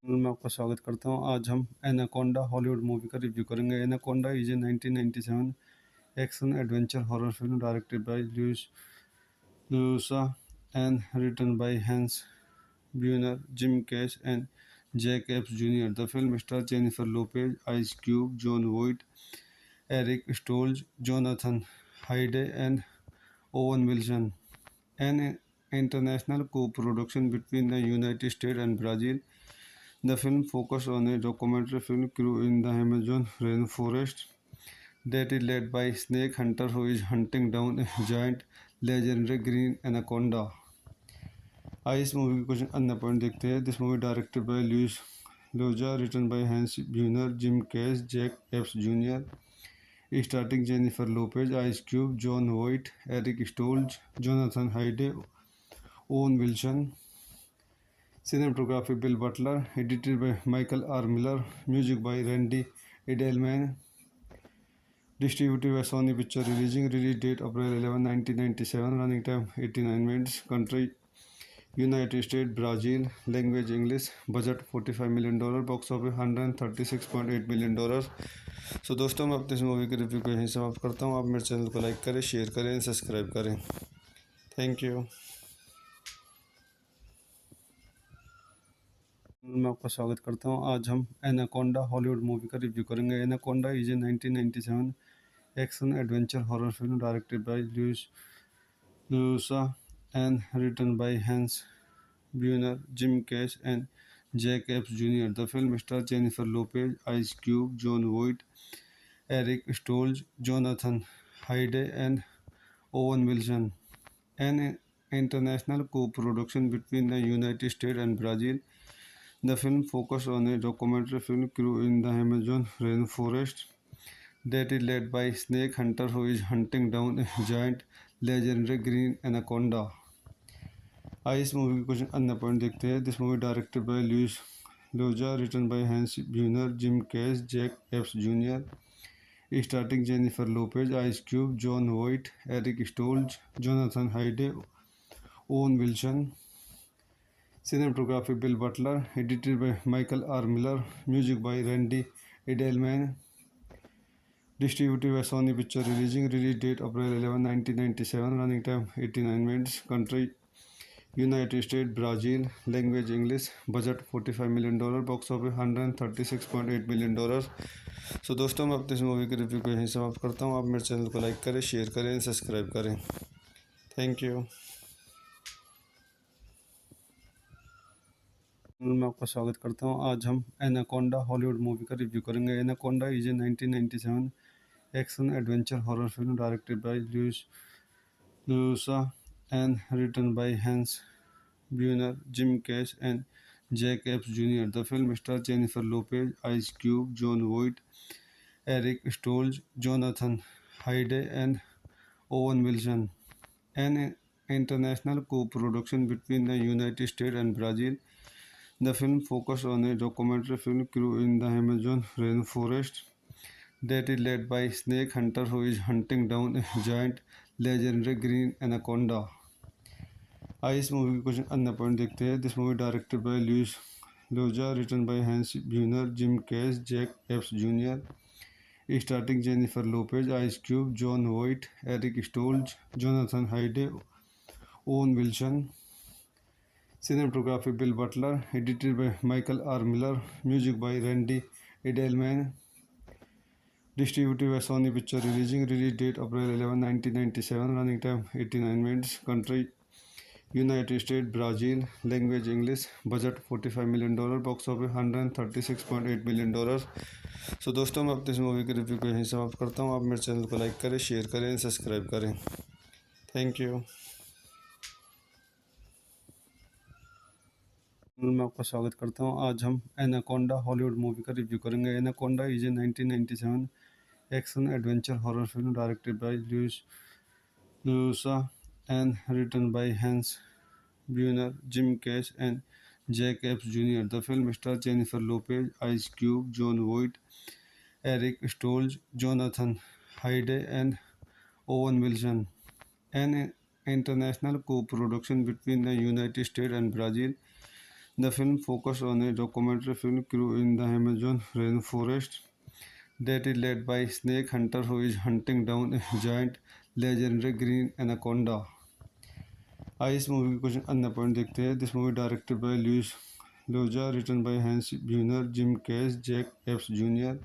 मैं आपका स्वागत करता हूँ। आज हम एनाकोंडा हॉलीवुड मूवी का रिव्यू करेंगे। Anaconda is a 1997 action adventure horror film directed by Luis Llosa and written by Hans Bueller, Jim Cash, and Jack Epps Jr. The film stars Jennifer Lopez, Ice Cube, John Voight, Eric Stoltz, Jonathan Hyde, and Owen Wilson. An international co-production between the United States and Brazil, the film focused on a documentary film crew in the Amazon rainforest that is led by snake hunter who is hunting down a giant legendary green anaconda. आइए इस movie के कुछ अन्य point देखते हैं। This movie directed by Luis Llosa, written by Hans ब्यूनर, Jim Cash, Jack Epps junior, starting Jennifer Lopez, Ice Cube, Jon Voight, Eric Stoltz, Jonathan Hyde, Owen Wilson. Cinematography Bill Butler, edited by Michael R. Miller, music by Randy Edelman, distributed by Sony Picture release date April 11, 1997, running time 89 minutes, country United States, Brazil, language English, budget $45 million, box office $136.8 million। सो दोस्तों, मैं अपने इस movie के review को यहीं समाप्त करता हूँ। आप मेरे चैनल को लाइक करें, शेयर करें, सब्सक्राइब करें। Thank you. मैं आपका स्वागत करता हूँ। आज हम एनाकोंडा हॉलीवुड मूवी का रिव्यू करेंगे। Anaconda is a 1997 action adventure horror film directed by Luis Llosa and written by Hans Bueller, Jim Cash, and Jack Epps Jr. The film stars Jennifer Lopez, Ice Cube, John Voight, Eric Stoltz, Jonathan Hyde, and Owen Wilson. An international co-production between the United States and Brazil, the film focused on a documentary film crew in the Amazon rainforest that is led by snake hunter who is hunting down a giant legendary green anaconda. आइए इस movie के कुछ अन्य point देखते हैं। This movie directed by Luis Llosa, written by Hans ब्यूनर, Jim Cash, Jack Epps junior, starting Jennifer Lopez, Ice Cube, Jon Voight, Eric Stoltz, Jonathan Hyde, Owen Wilson. Cinematography Bill Butler, edited by Michael R. Miller, music by Randy Edelman, distributed by Sony Picture release date April 11, 1997, running time 89 minutes, country United States, Brazil, language English, budget $45 million, box office $136.8 million। सो दोस्तों, मैं अपने इस movie के review को यहीं समाप्त करता हूँ। आप मेरे चैनल को लाइक करें, शेयर करें, सब्सक्राइब करें। Thank you. मैं आपका स्वागत करता हूँ। आज हम एनाकोंडा हॉलीवुड मूवी का रिव्यू करेंगे। Anaconda is a 1997 action adventure horror film directed by Luis Llosa and written by Hans Bueller, Jim Cash, and Jack Epps Jr. The film stars Jennifer Lopez, Ice Cube, John Voight, Eric Stoltz, Jonathan Hyde, and Owen Wilson. An international co-production between the United States and Brazil, the film focused on a documentary film crew in the Amazon rainforest that is led by snake hunter who is hunting down a giant legendary green anaconda. आइए इस movie के कुछ अन्य point देखते हैं। This movie directed by Luis Llosa, written by Hans ब्यूनर, Jim Cash, Jack Epps junior, starting Jennifer Lopez, Ice Cube, Jon Voight, Eric Stoltz, Jonathan Hyde, Owen Wilson. Cinematography Bill Butler, edited by Michael R. Miller, music by Randy Edelman, distributed by Sony Picture release date April 11, 1997, running time 89 minutes, country United States, Brazil, language English, budget $45 million, box office $136.8 million। सो दोस्तों, मैं अपने इस movie के review को यहीं समाप्त करता हूँ। आप मेरे चैनल को लाइक करें, शेयर करें, सब्सक्राइब करें। Thank you. मैं आपका स्वागत करता हूँ। आज हम एनाकोंडा हॉलीवुड मूवी का रिव्यू करेंगे। Anaconda is a 1997 action adventure horror film directed by Luis Llosa and written by Hans Bueller, Jim Cash, and Jack Epps Jr. The film stars Jennifer Lopez, Ice Cube, John Voight, Eric Stoltz, Jonathan Hyde, and Owen Wilson. An international co-production between the United States and Brazil, The film focused on a documentary film crew in the Amazon rainforest that is led by snake hunter who is hunting down a giant legendary green anaconda. आइए इस movie के कुछ अन्य point देखते हैं. This movie directed by Luis Llosa, written by Hans ब्यूनर, Jim Cash, Jack Epps junior.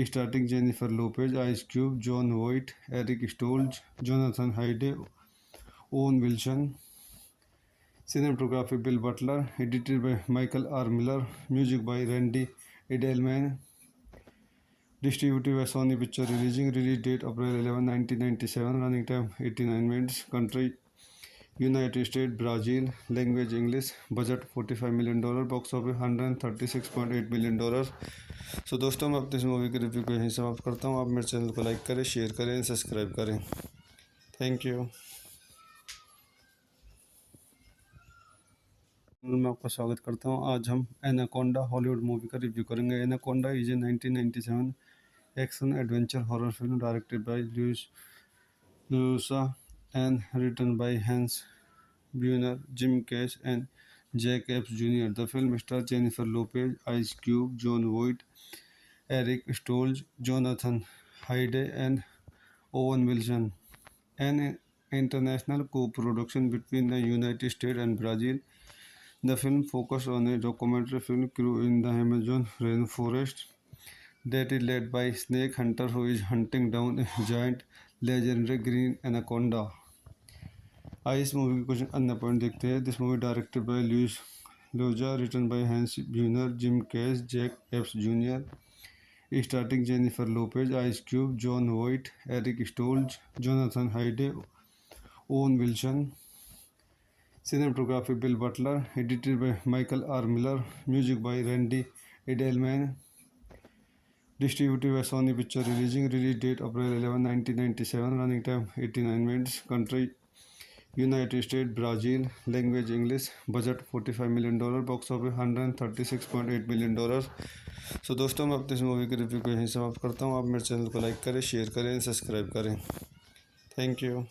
Starting Jennifer Lopez, Ice Cube, Jon Voight, Eric Stoltz, Jonathan Hyde, Owen Wilson. Cinematography Bill Butler, edited by Michael R. Miller, music by Randy Edelman, distributed by Sony Picture Releasing, release date April 11, 1997, running time 89 minutes, country United States, Brazil, language English, budget $45 million, box office $136.8 million. सो दोस्तों मैं अपनी इस movie के review को यहीं समाप्त करता हूँ. आप मेरे चैनल को लाइक करें, शेयर करें, सब्सक्राइब करें. Thank you. मैं आपका स्वागत करता हूं. आज हम एनाकोंडा हॉलीवुड मूवी का रिव्यू करेंगे. Anaconda is a 1997 action adventure horror film directed by Luisa and written by Hans ब्यूनर, Jim Cash and Jack Epps junior. The film star Jennifer Lopez, Ice Cube, Jon Voight, Eric Stoltz, Jonathan Hyde and Owen Wilson. An international co-production between the United States and Brazil, the film focused on a documentary film crew in the Amazon rainforest that is led by snake hunter who is hunting down a giant legendary green anaconda. आइए इस movie के कुछ अन्य point देखते हैं. This movie directed by Luis Llosa, written by Hans ब्यूनर, Jim Cash, Jack Epps junior. Starting Jennifer Lopez, Ice Cube, Jon Voight, Eric Stoltz, Jonathan Hyde, Owen Wilson. Cinematography Bill Butler, edited by Michael R. Miller, music by Randy Edelman, distributed by Sony Picture Releasing, release date April 11, 1997, running time 89 minutes, country United States, Brazil, language English, budget $45 million, box office $136.8 million. सो दोस्तों मैं अपनी इस movie के review को यहीं समाप्त करता हूँ. आप मेरे चैनल को लाइक करें, शेयर करें, सब्सक्राइब करें. Thank you.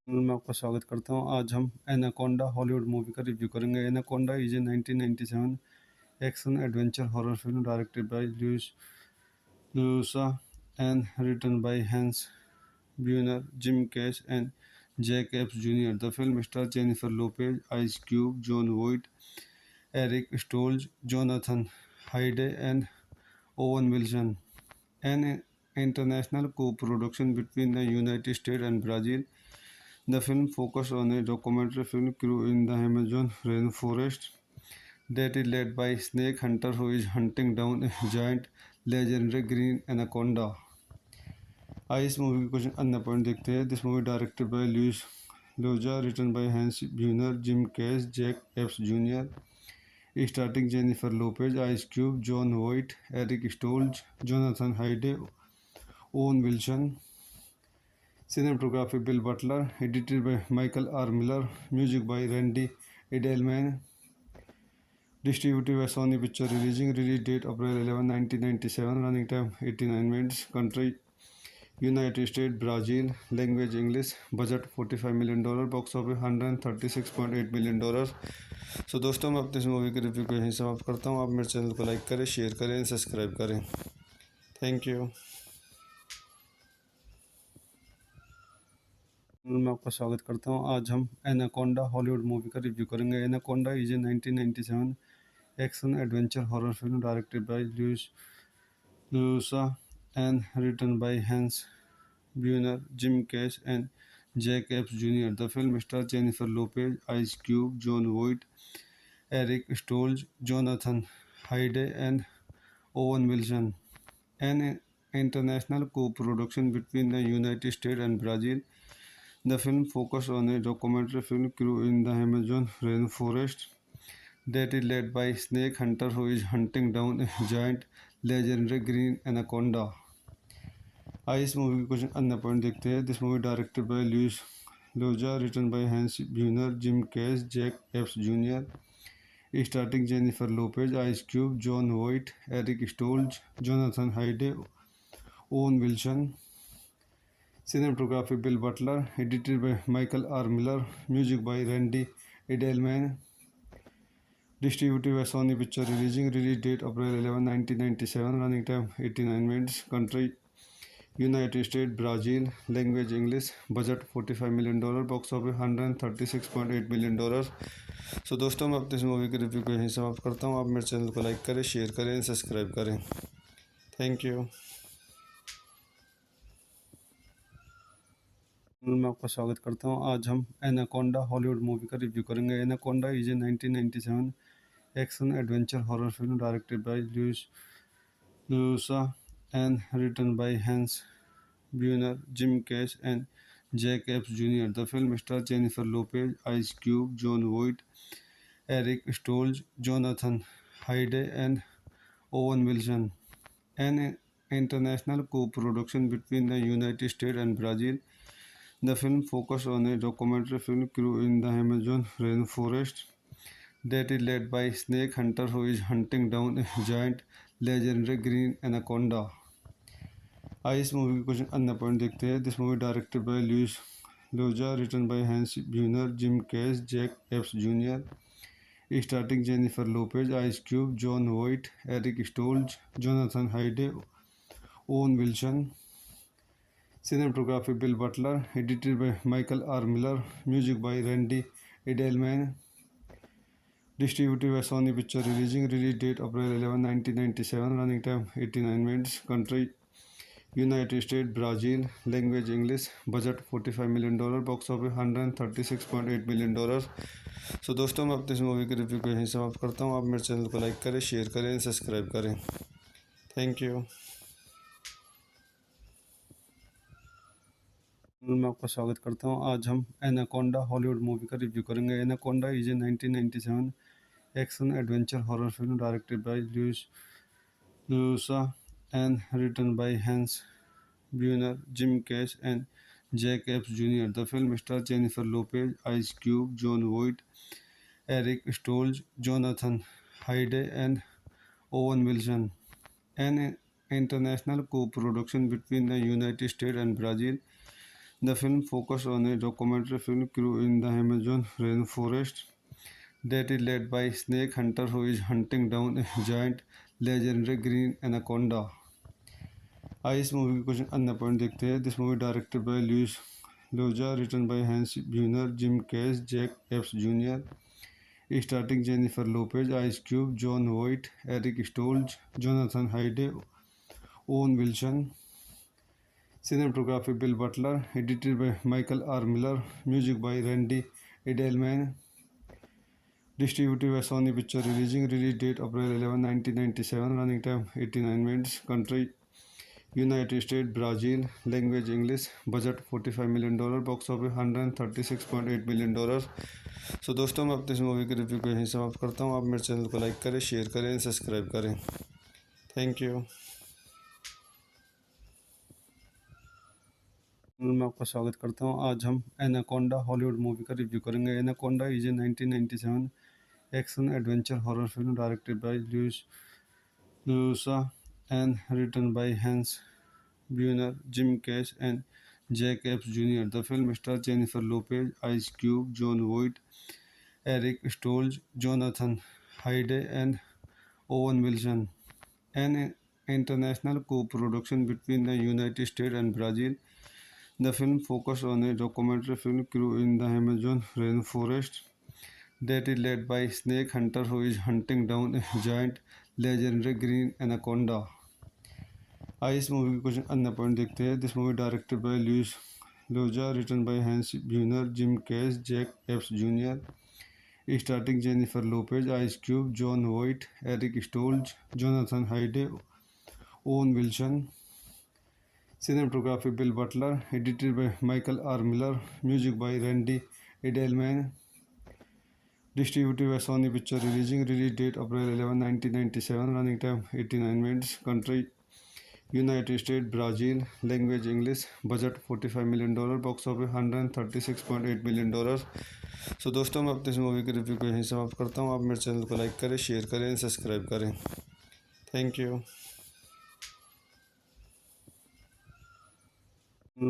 मैं आपका स्वागत करता हूं. आज हम एनाकोंडा हॉलीवुड मूवी का रिव्यू करेंगे. Anaconda is a 1997 action adventure horror film directed by Luisa and written by Hans ब्यूनर, Jim Cash and Jack Epps junior. The film star Jennifer Lopez, Ice Cube, Jon Voight, Eric Stoltz, Jonathan Hyde and Owen Wilson. An international co-production between the United States and Brazil, the film focused on a documentary film crew in the Amazon rainforest that is led by snake hunter who is hunting down a giant legendary green anaconda. आइए इस movie के कुछ अन्य point देखते हैं. This movie directed by Luis Llosa, written by Hans ब्यूनर, Jim Cash, Jack Epps junior. Starting Jennifer Lopez, Ice Cube, Jon Voight, Eric Stoltz, Jonathan Hyde, Owen Wilson. Cinematography Bill Butler, edited by Michael R. Miller, music by Randy Edelman, distributed by Sony Picture Releasing, release date April 11, 1997, running time 89 minutes, country United States, Brazil, language English, budget $45 million, box office $136.8 million. सो दोस्तों मैं अपनी इस movie के review को यहीं समाप्त करता हूँ. आप मेरे चैनल को लाइक करें, शेयर करें, सब्सक्राइब करें. Thank you. मैं आपका स्वागत करता हूं. आज हम एनाकोंडा हॉलीवुड मूवी का रिव्यू करेंगे. Anaconda is a 1997 action adventure horror film directed by Luisa and written by Hans ब्यूनर, Jim Cash and Jack Epps junior. The film star Jennifer Lopez, Ice Cube, Jon Voight, Eric Stoltz, Jonathan Hyde and Owen Wilson. An international co-production between the United States and Brazil, the film focused on a documentary film crew in the Amazon rainforest that is led by snake hunter who is hunting down a giant legendary green anaconda. आइए इस movie के कुछ अन्य point देखते हैं. This movie directed by Luis Llosa, written by Hans ब्यूनर, Jim Cash, Jack Epps junior. Starting Jennifer Lopez, Ice Cube, Jon Voight, Eric Stoltz, Jonathan Hyde, Owen Wilson. Cinematography Bill Butler, edited by Michael R. Miller, music by Randy Edelman, distributed by Sony Picture release date April 11, 1997, running time 89 minutes, country United States, Brazil, language English, budget $45 million, box office $136.8 million। सो दोस्तों मैं अपने इस movie के review को यहीं समाप्त करता हूँ। आप मेरे चैनल को लाइक करें, शेयर करें, सब्सक्राइब करें। Thank you. मैं आपका स्वागत करता हूँ। आज हम एनाकोंडा हॉलीवुड मूवी का रिव्यू करेंगे। Anaconda is a 1997 action adventure horror film directed by Llosa and written by Hans Bueller, Jim Cash, and Jack Epps Jr. The film stars Jennifer Lopez, Ice Cube, Jon Voight, Eric Stoltz, Jonathan Hyde, and Owen Wilson. An international co-production between the United States and Brazil, the film focuses on a documentary film crew in the Amazon rainforest that is led by a snake hunter who is hunting down a giant legendary green anaconda. आइए इस movie के कुछ अन्य point देखते हैं। This movie directed by Luis Llosa, written by Hans ब्यूनर, Jim Cash, Jack Epps junior, starting Jennifer Lopez, Ice Cube, Jon Voight, Eric Stoltz, Jonathan Hyde, Owen Wilson. Cinematography Bill Butler, edited by Michael R Miller, music by Randy Edelman, distributed by Sony Picture release date April 11, 1997, running time 89 minutes, country United States, Brazil, language English, budget $45 million, box office $136.8 million। सो दोस्तों मैं अपने इस movie के review को यहीं समाप्त करता हूँ। आप मेरे चैनल को लाइक करें, शेयर करें, सब्सक्राइब करें। Thank you. मैं आपका स्वागत करता हूँ। आज हम एनाकोंडा हॉलीवुड मूवी का रिव्यू करेंगे। Anaconda is a 1997 action adventure horror film directed by Llosa and written by Hans Bueller, Jim Cash, and Jack Epps Jr. The film stars Jennifer Lopez, Ice Cube, Jon Voight, Eric Stoltz, Jonathan Hyde, and Owen Wilson. An international co-production between the United States and Brazil, the film focuses on a documentary film crew in the Amazon rainforest that is led by a snake hunter who is hunting down a giant legendary green anaconda. आइए इस movie के कुछ अन्य point देखते हैं। This movie directed by Luis Llosa, written by Hans ब्यूनर, Jim Cash, Jack Epps junior, starting Jennifer Lopez, Ice Cube, Jon Voight, Eric Stoltz, Jonathan Hyde, Owen Wilson. Cinematography Bill Butler, edited by Michael R Miller, music by Randy Edelman, distributed by Sony Picture release date April 11, 1997, running time 89 minutes, country United States, Brazil, language English, budget $45 million, box office $136.8 million। सो दोस्तों मैं अपने इस movie के review को यहीं समाप्त करता हूँ। आप मेरे चैनल को लाइक करें, शेयर करें, सब्सक्राइब करें। Thank you. मैं आपका स्वागत करता हूँ। आज हम एनाकोंडा हॉलीवुड मूवी का रिव्यू करेंगे। Anaconda is a 1997 action adventure horror film directed by Llosa and written by Hans Bueller, Jim Cash, and Jack Epps Jr. The film stars Jennifer Lopez, Ice Cube, Jon Voight, Eric Stoltz, Jonathan Hyde, and Owen Wilson. An international co-production between the United States and Brazil, the film focuses on a documentary film crew in the Amazon rainforest that is led by a snake hunter who is hunting down a giant legendary green anaconda. आइए इस movie के कुछ अन्य point देखते हैं। This movie directed by Luis Llosa, written by Hans ब्यूनर, Jim Cash, Jack Epps junior, starting Jennifer Lopez, Ice Cube, Jon Voight, Eric Stoltz, Jonathan Hyde, Owen Wilson. Cinematography Bill Butler, edited by Michael R Miller, music by Randy Edelman, distributed by Sony Picture release date April 11, 1997, running time 89 minutes, country United States, Brazil, language English, budget $45 million, box office $136.8 million। सो दोस्तों मैं अपने इस movie के review को यहीं समाप्त करता हूँ। आप मेरे चैनल को लाइक करें, शेयर करें, सब्सक्राइब करें। Thank you.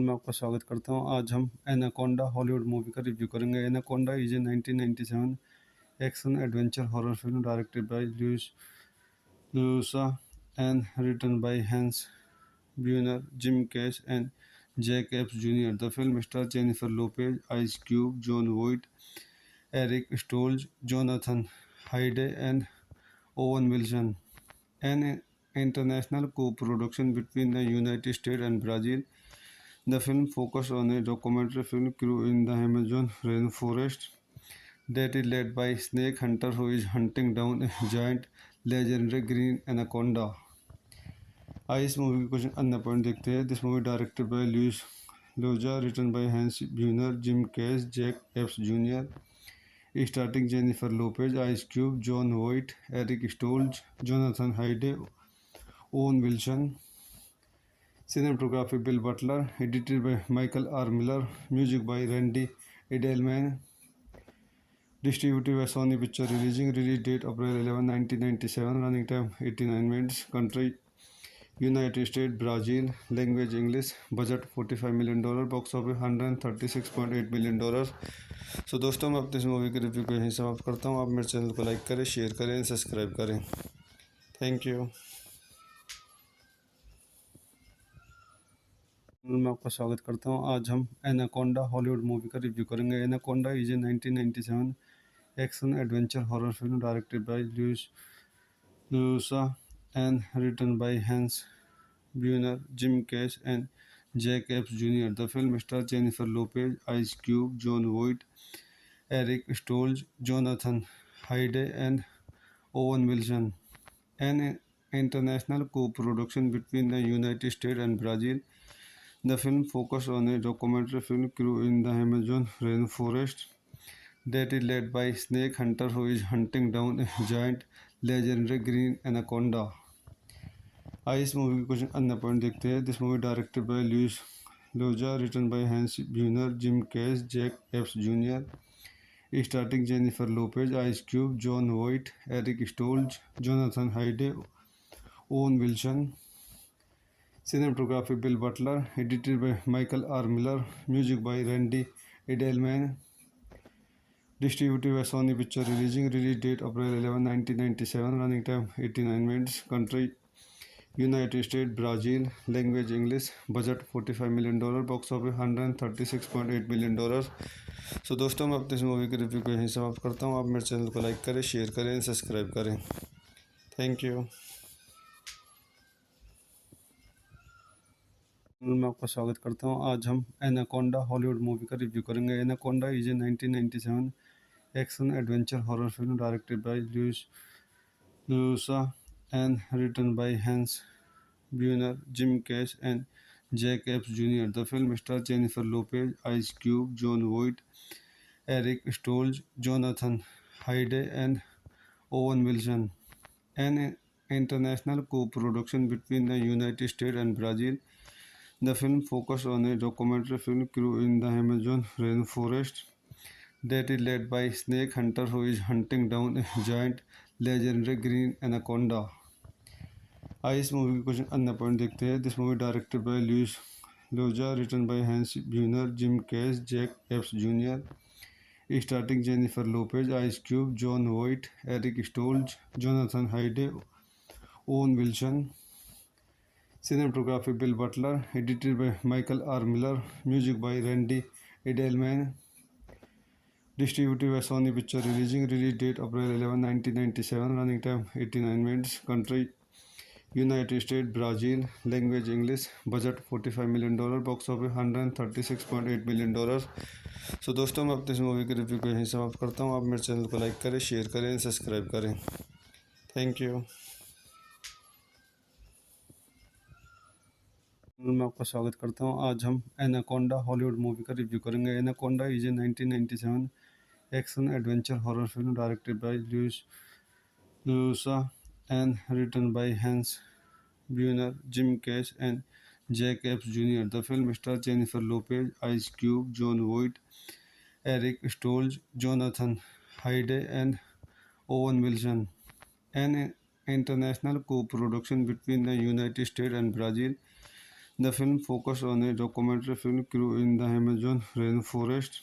मैं आपका स्वागत करता हूँ। आज हम एनाकोंडा हॉलीवुड मूवी का रिव्यू करेंगे। Anaconda is a 1997 action adventure horror film directed by Llosa and written by Hans Bueller, Jim Cash, and Jack Epps Jr. The film stars Jennifer Lopez, Ice Cube, John Voight, Eric Stoltz, Jonathan Hyde, and Owen Wilson. An international co-production between the United States and Brazil, the film focuses on a documentary film crew in the Amazon rainforest that is led by snake hunter who is hunting down a giant legendary green anaconda. आइए इस movie के कुछ अन्य point देखते हैं। This movie directed by Luis Llosa, written by Hans ब्यूनर, Jim Cash, Jack Epps junior, starting Jennifer Lopez, Ice Cube, Jon Voight, Eric Stoltz, Jonathan Hyde, Owen Wilson. Cinematography Bill Butler, edited by Michael R. Miller, music by Randy Edelman, distributed by Sony Picture release date April 11, 1997, running time 89 minutes, country United States, Brazil, language English, budget $45 million, box office $136.8 million। सो दोस्तों, मैं अपनी इस movie के review को यहीं समाप्त करता हूँ। आप मेरे चैनल को लाइक करें, शेयर करें, सब्सक्राइब करें। Thank you. मैं आपका स्वागत करता हूँ। आज हम एनाकोंडा हॉलीवुड मूवी का रिव्यू करेंगे। Anaconda is a 1997 action adventure horror film directed by Llosa and written by Hans Bueller, Jim Cash, and Jack Epps Jr. The film stars Jennifer Lopez, Ice Cube, John Voight, Eric Stoltz, Jonathan Hyde, and Owen Wilson. An international co-production between the United States and Brazil, the film focuses on a documentary film crew in the Amazon rainforest that is led by snake hunter who is hunting down a giant legendary green anaconda. आइए इस movie के कुछ अन्य point देखते हैं। This movie directed by Luis Llosa, written by Hans ब्यूनर, Jim Cash, Jack Epps junior, starting Jennifer Lopez, Ice Cube, Jon Voight, Eric Stoltz, Jonathan Hyde, Owen Wilson. Cinematography Bill Butler, edited by Michael R. Miller, music by Randy Edelman, distributed by Sony Picture release date April 11, 1997, running time 89 minutes, country United States, Brazil, language English, budget $45 million, box office $136.8 million। सो दोस्तों, मैं अपनी इस movie के review को यहीं समाप्त करता हूँ। आप मेरे चैनल को लाइक करें, शेयर करें, सब्सक्राइब करें। Thank you. मैं आपका स्वागत करता हूँ। आज हम एनाकोंडा हॉलीवुड मूवी का रिव्यू करेंगे। Anaconda is a 1997 action adventure horror film directed by Llosa and written by Hans Bueller, Jim Cash, and Jack Epps Jr. The film stars Jennifer Lopez, Ice Cube, John Voight, Eric Stoltz, Jonathan Hyde, and Owen Wilson. An international co-production between the United States and Brazil, the film focuses on a documentary film crew in the Amazon rainforest that is led by snake hunter who is hunting down a giant legendary green anaconda. आइए इस movie के कुछ अन्य point देखते हैं। This movie directed by Luis Llosa, written by Hans ब्यूनर, Jim Cash, Jack Epps junior, starting Jennifer Lopez, Ice Cube, Jon Voight, Eric Stoltz, Jonathan Hyde, Owen Wilson. Cinematography Bill Butler, edited by Michael R. Miller, music by Randy Edelman, distributed by Sony Picture release date April 11, 1997, running time 89 minutes, country United States, Brazil, language English, budget $45 million, box office $136.8 million। सो दोस्तों, मैं अपनी इस movie के review को यहीं समाप्त करता हूँ। आप मेरे चैनल को लाइक करें, शेयर करें, सब्सक्राइब करें। Thank you. मैं आपका स्वागत करता हूँ। आज हम एनाकोंडा हॉलीवुड मूवी का रिव्यू करेंगे। Anaconda is a 1997 action adventure horror film directed by Llosa and written by Hans Bueller, Jim Cash, and Jack Epps Jr. The film stars Jennifer Lopez, Ice Cube, John Voight, Eric Stoltz, Jonathan Hyde, and Owen Wilson. An international co-production between the United States and Brazil, The film focused on a documentary film crew in the Amazon rainforest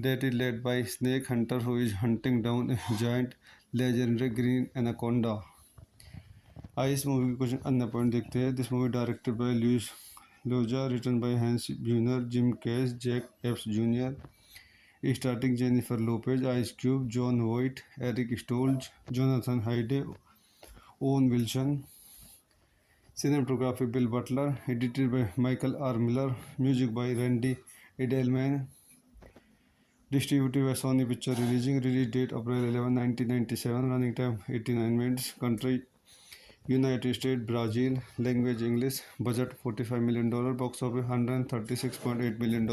that is led by snake hunter who is hunting down a giant legendary green anaconda. आइए इस movie के कुछ अन्य point देखते हैं. This movie directed by Luis Llosa, written by Hans ब्यूनर, Jim Cash, Jack Epps junior. Starting Jennifer Lopez, Ice Cube, Jon Voight, Eric Stoltz, Jonathan Hyde, Owen Wilson. Cinematography Bill Butler, edited by Michael R. Miller, music by Randy Edelman, distributed by Sony Picture release date April 11, 1997, running time 89 minutes, country United States, Brazil, language English, budget $45 million, box office $136.8 million.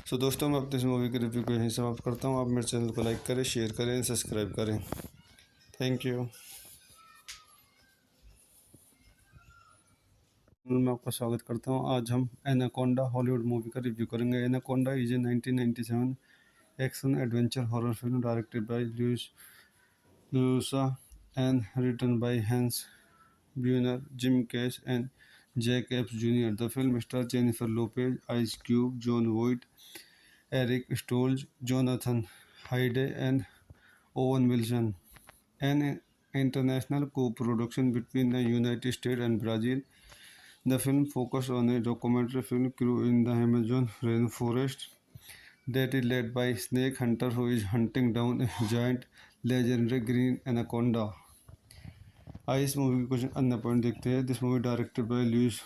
सो दोस्तों, मैं अपने इस movie के review को यहीं समाप्त करता हूँ. आप मेरे चैनल को लाइक करें, शेयर करें, सब्सक्राइब करें. Thank you. मैं आपका स्वागत करता हूँ. आज हम एनाकोंडा हॉलीवुड मूवी का रिव्यू करेंगे. Anaconda is a 1997 action adventure horror film directed by Luisa and written by Hans ब्यूनर, Jim Cash and Jack Epps junior. The film star Jennifer Lopez, Ice Cube, Jon Voight, Eric Stoltz, Jonathan Hyde and Owen Wilson. An international co-production between the United States and Brazil, the film focused on a documentary film crew in the Amazon rainforest that is led by snake hunter who is hunting down a giant legendary green anaconda. आइए इस movie के कुछ अन्य point देखते हैं. This movie directed by Luis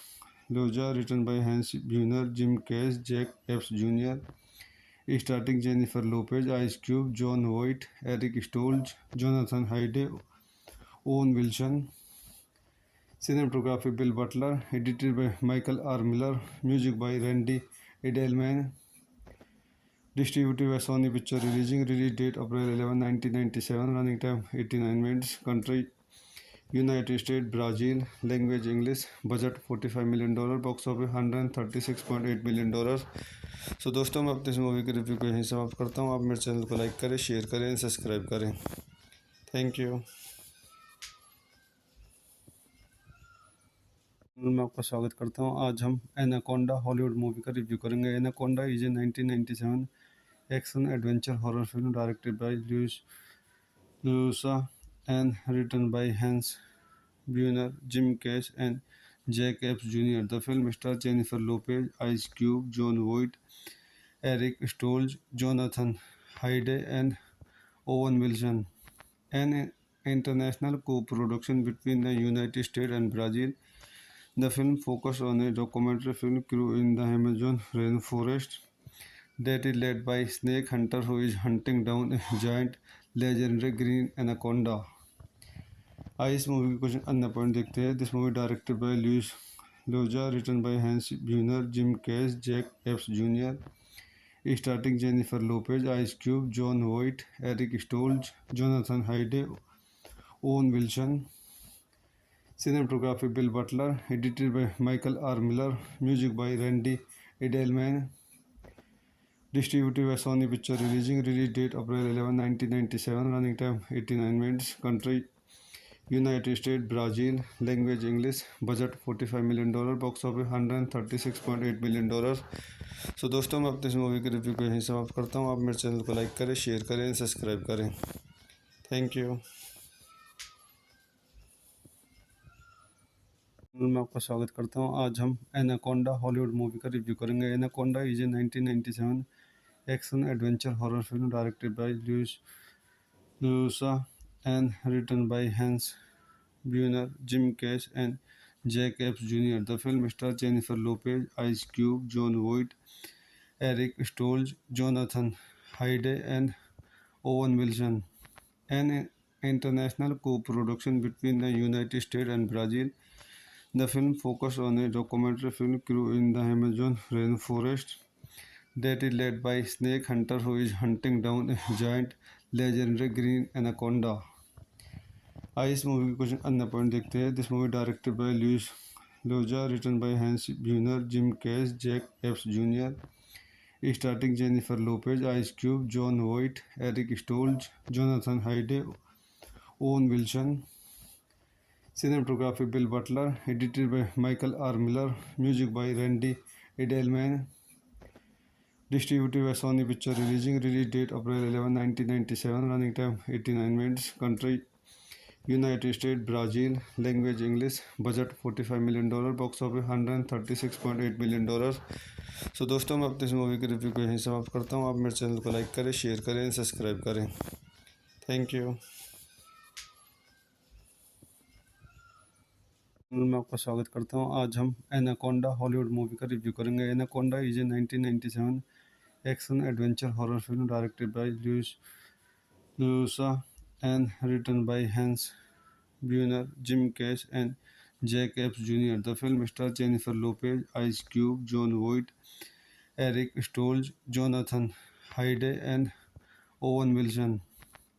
Llosa, written by Hans ब्यूनर, Jim Cash, Jack Epps junior. Starting Jennifer Lopez, Ice Cube, Jon Voight, Eric Stoltz, Jonathan Hyde, Owen Wilson. Cinematography Bill Butler, edited by Michael R. Miller, music by Randy Edelman, distributed by Sony Picture release date April 11, 1997, running time 89 minutes, country United States, Brazil, language English, budget $45 million, box office $136.8 million. सो दोस्तों, मैं अपने इस movie के review को यहीं समाप्त करता हूँ. आप मेरे चैनल को लाइक करें, शेयर करें, सब्सक्राइब करें. Thank you. मैं आपका स्वागत करता हूँ. आज हम एनाकोंडा हॉलीवुड मूवी का रिव्यू करेंगे. Anaconda is a 1997 action adventure horror film directed by Luisa and written by Hans ब्यूनर, Jim Cash and Jack Epps junior. The film star Jennifer Lopez, Ice Cube, Jon Voight, Eric Stoltz, Jonathan Hyde and Owen Wilson. An international co-production between the United States and Brazil, the film focused on a documentary film crew in the Amazon rainforest that is led by snake hunter who is hunting down a giant legendary green anaconda. आइए इस movie के कुछ अन्य point देखते हैं. This movie directed by Luis Llosa, written by Hans ब्यूनर, Jim Cash, Jack Epps junior. Starting Jennifer Lopez, Ice Cube, Jon Voight, Eric Stoltz, Jonathan Hyde, Owen Wilson. Cinematography Bill Butler, edited by Michael R. Miller, music by Randy Edelman, distributed by Sony Picture release date April 11, 1997, running time 89 minutes, country United States, Brazil, language English, budget $45 million, box office $136.8 million. सो दोस्तों, मैं अपने इस movie के review को यहीं समाप्त करता हूँ. आप मेरे चैनल को लाइक करें, शेयर करें, सब्सक्राइब करें. Thank you. मैं आपका स्वागत करता हूँ. आज हम एनाकोंडा हॉलीवुड मूवी का रिव्यू करेंगे. Anaconda is a 1997 action adventure horror film directed by Luisa and written by Hans ब्यूनर, Jim Cash and Jack Epps junior. The film star Jennifer Lopez, Ice Cube, Jon Voight, Eric Stoltz, Jonathan Hyde and Owen Wilson. An international co-production between the United States and Brazil, the film focused on a documentary film crew in the Amazon rainforest that is led by snake hunter who is hunting down a giant legendary green anaconda. आइए इस movie के कुछ अन्य point देखते हैं. This movie directed by Luis Llosa, written by Hans ब्यूनर, Jim Cash, Jack Epps junior. Starting Jennifer Lopez, Ice Cube, Jon Voight, Eric Stoltz, Jonathan Hyde, Owen Wilson. Cinematography Bill Butler, edited by Michael R. Miller, music by Randy Edelman, distributed by Sony Picture release date April 11, 1997, running time 89 minutes, country United States, Brazil, language English, budget $45 million, box office $136.8 million। सो दोस्तों मैं अपने इस movie के review को यहीं समाप्त करता हूँ। आप मेरे चैनल को लाइक करें, शेयर करें, सब्सक्राइब करें। Thank you. मैं आपका स्वागत करता हूँ। आज हम एनाकोंडा हॉलीवुड मूवी का रिव्यू करेंगे। Anaconda is a 1997 action adventure horror film directed by Llosa and written by Hans Bueller, Jim Cash, and Jack Epps Jr. The film stars Jennifer Lopez, Ice Cube, Jon Voight, Eric Stoltz, Jonathan Hyde, and Owen Wilson.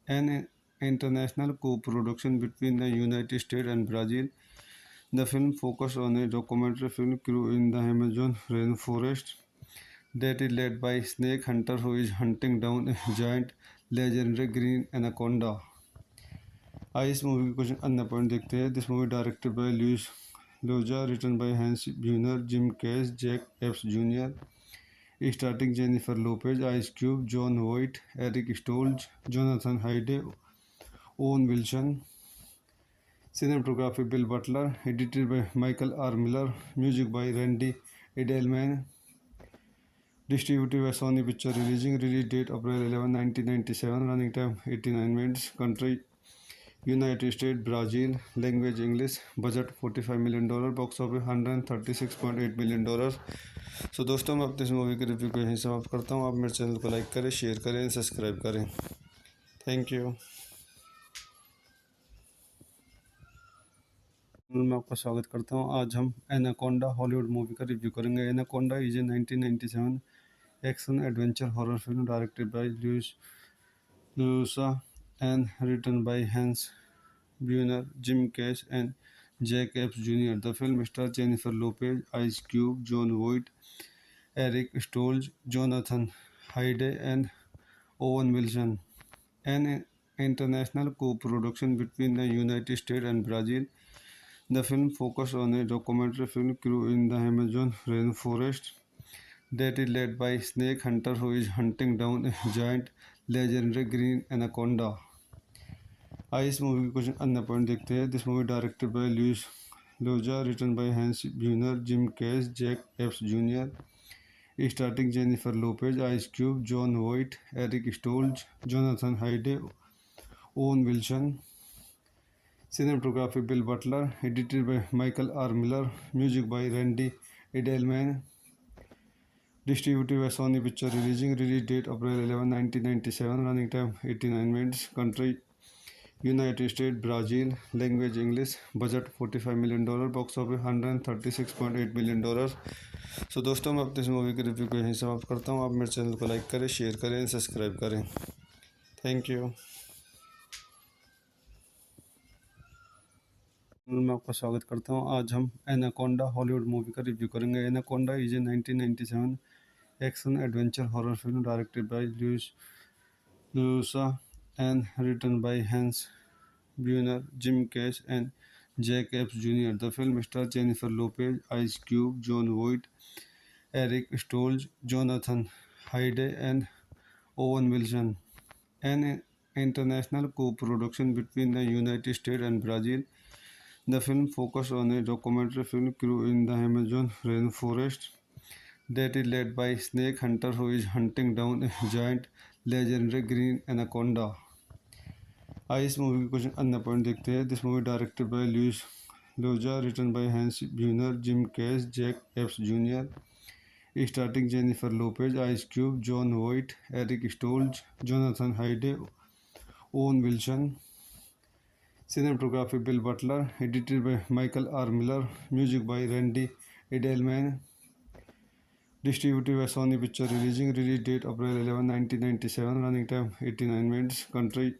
An international co-production between the United States and Brazil, the film focuses on a documentary film crew in the Amazon rainforest that is led by a snake hunter who is hunting down a giant legendary green anaconda. आइए इस movie के कुछ अन्य point देखते हैं। This movie directed by Luis Llosa, written by Hans ब्यूनर, Jim Cash, Jack Epps junior, starting Jennifer Lopez, Ice Cube, Jon Voight, Eric Stoltz, Jonathan Hyde, Owen Wilson. Cinematography Bill Butler, edited by Michael R Miller, music by Randy Edelman, distributed by Sony picture release date April 11, 1997, running time 89 minutes, country United States, Brazil, language English, budget $45 million, box office $136.8 million। सो दोस्तों मैं अपने इस movie के review को यहीं समाप्त करता हूँ। आप मेरे चैनल को लाइक करें, शेयर करें, सब्सक्राइब करें। Thank you. मैं आपका स्वागत करता हूँ। आज हम एनाकोंडा हॉलीवुड मूवी का रिव्यू करेंगे। Anaconda is a 1997 action adventure horror film directed by Llosa and written by Hans Bueller, Jim Cash, and Jack Epps Jr. The film stars Jennifer Lopez, Ice Cube, Jon Voight, Eric Stoltz, Jonathan Hyde, and Owen Wilson. An international co-production between the United States and Brazil, the film focuses on a documentary film crew in the Amazon rainforest that is led by a snake hunter who is hunting down a giant legendary green anaconda. आइए इस movie के कुछ अन्य point देखते हैं। This movie directed by Luis Llosa, written by Hans ब्यूनर, Jim Cash, Jack Epps junior, starting Jennifer Lopez, Ice Cube, Jon Voight, Eric Stoltz, Jonathan Hyde, Owen Wilson. Cinematography Bill Butler, edited by Michael R Miller, music by Randy Edelman, distributed by Sony picture release date April 11, 1997, running time 89 minutes, country United States, Brazil, language English, budget $45 million, box office $136.8 million। सो दोस्तों मैं अपने इस movie के review को यहीं समाप्त करता हूँ। आप मेरे चैनल को लाइक करें, शेयर करें, सब्सक्राइब करें। Thank you. मैं आपका स्वागत करता हूँ। आज हम एनाकोंडा हॉलीवुड मूवी का रिव्यू करेंगे। Anaconda is a 1997 action adventure horror film directed by Llosa and written by Hans Bueller, Jim Cash, and Jack Epps Jr. The film stars Jennifer Lopez, Ice Cube, Jon Voight, Eric Stoltz, Jonathan Hyde, and Owen Wilson. An international co-production between the United States and Brazil, the film focuses on a documentary film crew in the Amazon rainforest that is led by a snake hunter who is hunting down a giant legendary green anaconda. आइए इस movie के कुछ अन्य point देखते हैं। This movie directed by Luis Llosa, written by Hans ब्यूनर, Jim Cash, Jack Epps junior, starting Jennifer Lopez, Ice Cube, Jon Voight, Eric Stoltz, Jonathan Hyde, Owen Wilson. Cinematography Bill Butler, edited by Michael R Miller, music by Randy Edelman, distributed by Sony picture release date April 11, 1997, running time 89 minutes, country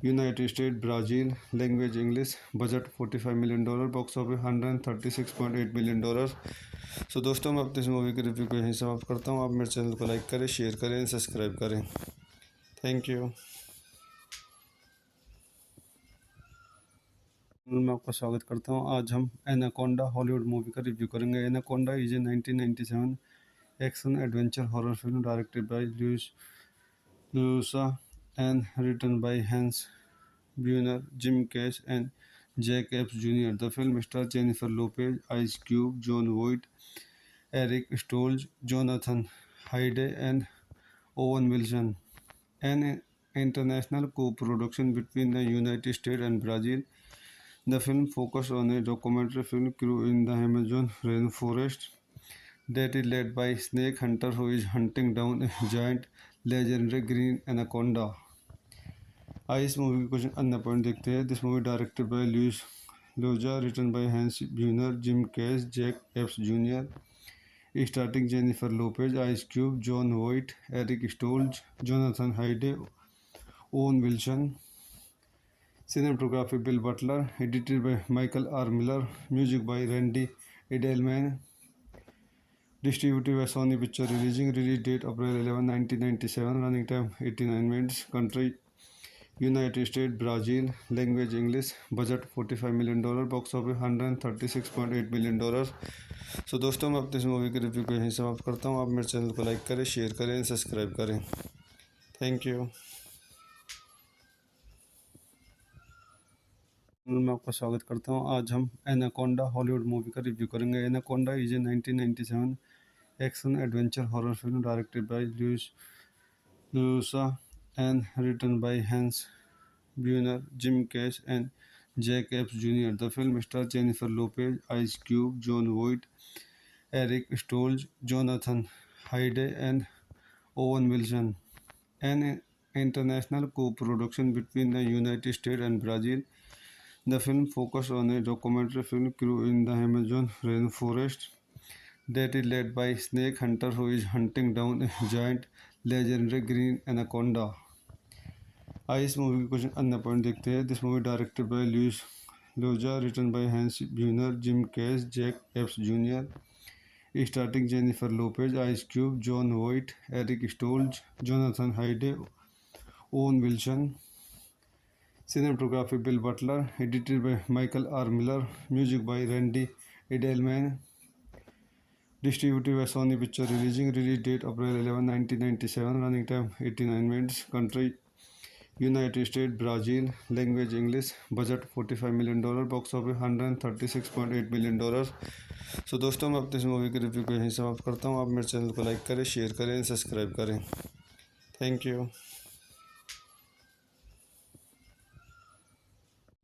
United States, Brazil, language English, budget $45 million, box office $136.8 million। सो दोस्तों मैं अपने इस movie के review को यहीं समाप्त करता हूँ। आप मेरे चैनल को लाइक करें, शेयर करें, सब्सक्राइब करें। Thank you. मैं आपका स्वागत करता हूँ। आज हम एनाकोंडा हॉलीवुड मूवी का रिव्यू करेंगे। Anaconda is a 1997 action adventure horror film directed by Llosa and written by Hans ब्यूनर, Jim Cash and Jack Epps junior. The film stars Jennifer Lopez, Ice Cube, Jon Voight, Eric Stoltz, Jonathan Hyde, and Owen Wilson. An international co-production between the United States and Brazil, the film focuses on a documentary film crew in the Amazon rainforest that is led by a snake hunter who is hunting down a giant legendary green anaconda. आइए इस movie के कुछ अन्य point देखते हैं. This movie directed by Luis Llosa, written by Hans ब्यूनर, Jim Cash, Jack Epps junior. Starting Jennifer Lopez, Ice Cube, Jon Voight, Eric Stoltz, Jonathan Hyde, Owen Wilson. Cinematography Bill Butler, edited by Michael R. Miller, music by Randy Edelman, distributed by Sony Pictures, release date April 11, 1997, running time 89 minutes, country United States, Brazil, language English, budget $45 million, box office $136.8 million. सो दोस्तों, मैं अपने इस movie के review को यहीं समाप्त करता हूँ. आप मेरे चैनल को लाइक करें, शेयर करें, सब्सक्राइब करें. Thank you. मैं आपका स्वागत करता हूँ. आज हम एनाकोंडा हॉलीवुड मूवी का रिव्यू करेंगे. Anaconda is a 1997 action adventure horror film directed by Llosa and written by Hans ब्यूनर, Jim Cash and Jack Epps junior. The film stars Jennifer Lopez, Ice Cube, Jon Voight, Eric Stoltz, Jonathan Hyde, and Owen Wilson. An international co-production between the United States and Brazil, the film focuses on a documentary film crew in the Amazon rainforest that is led by a snake hunter who is hunting down a giant legendary green anaconda. आइए इस movie के कुछ अन्य point देखते हैं. This movie directed by Luis Llosa, written by Hans ब्यूनर, Jim Cash, Jack Epps junior. Starting Jennifer Lopez, Ice Cube, Jon Voight, Eric Stoltz, Jonathan Hyde, Owen Wilson. Cinematography Bill Butler, edited by Michael R. Miller, music by Randy Edelman, distributed by Sony Pictures, release date April 11, 1997, running time 89 minutes, country United States, Brazil, language English, budget $45 million, box office $136.8 million. सो दोस्तों, मैं अपने इस movie के review को यहीं समाप्त करता हूँ. आप मेरे चैनल को लाइक करें, शेयर करें, सब्सक्राइब करें. Thank you.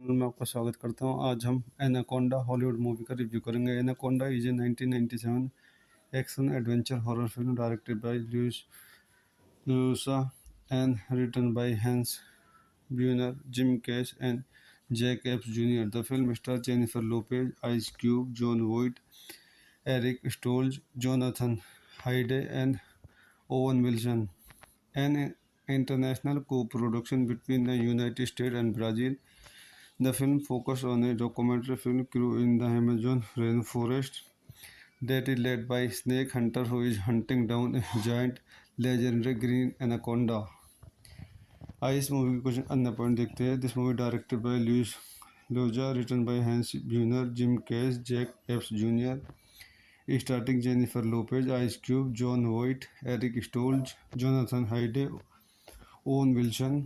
मैं आपका स्वागत करता हूँ. आज हम एनाकोंडा हॉलीवुड मूवी का रिव्यू करेंगे. Anaconda is a 1997 action adventure horror film directed by Llosa and written by Hans ब्यूनर, Jim Cash and Jack Epps junior. The film stars Jennifer Lopez, Ice Cube, Jon Voight, Eric Stoltz, Jonathan Hyde, and Owen Wilson. An international co-production between the United States and Brazil, the film focuses on a documentary film crew in the Amazon rainforest that is led by a snake hunter who is hunting down a giant legendary green anaconda. आइए इस movie के कुछ अन्य point देखते हैं. This movie directed by Luis Llosa, written by Hans ब्यूनर, Jim Cash, Jack Epps junior. Starting Jennifer Lopez, Ice Cube, Jon Voight, Eric Stoltz, Jonathan Hyde, Owen Wilson.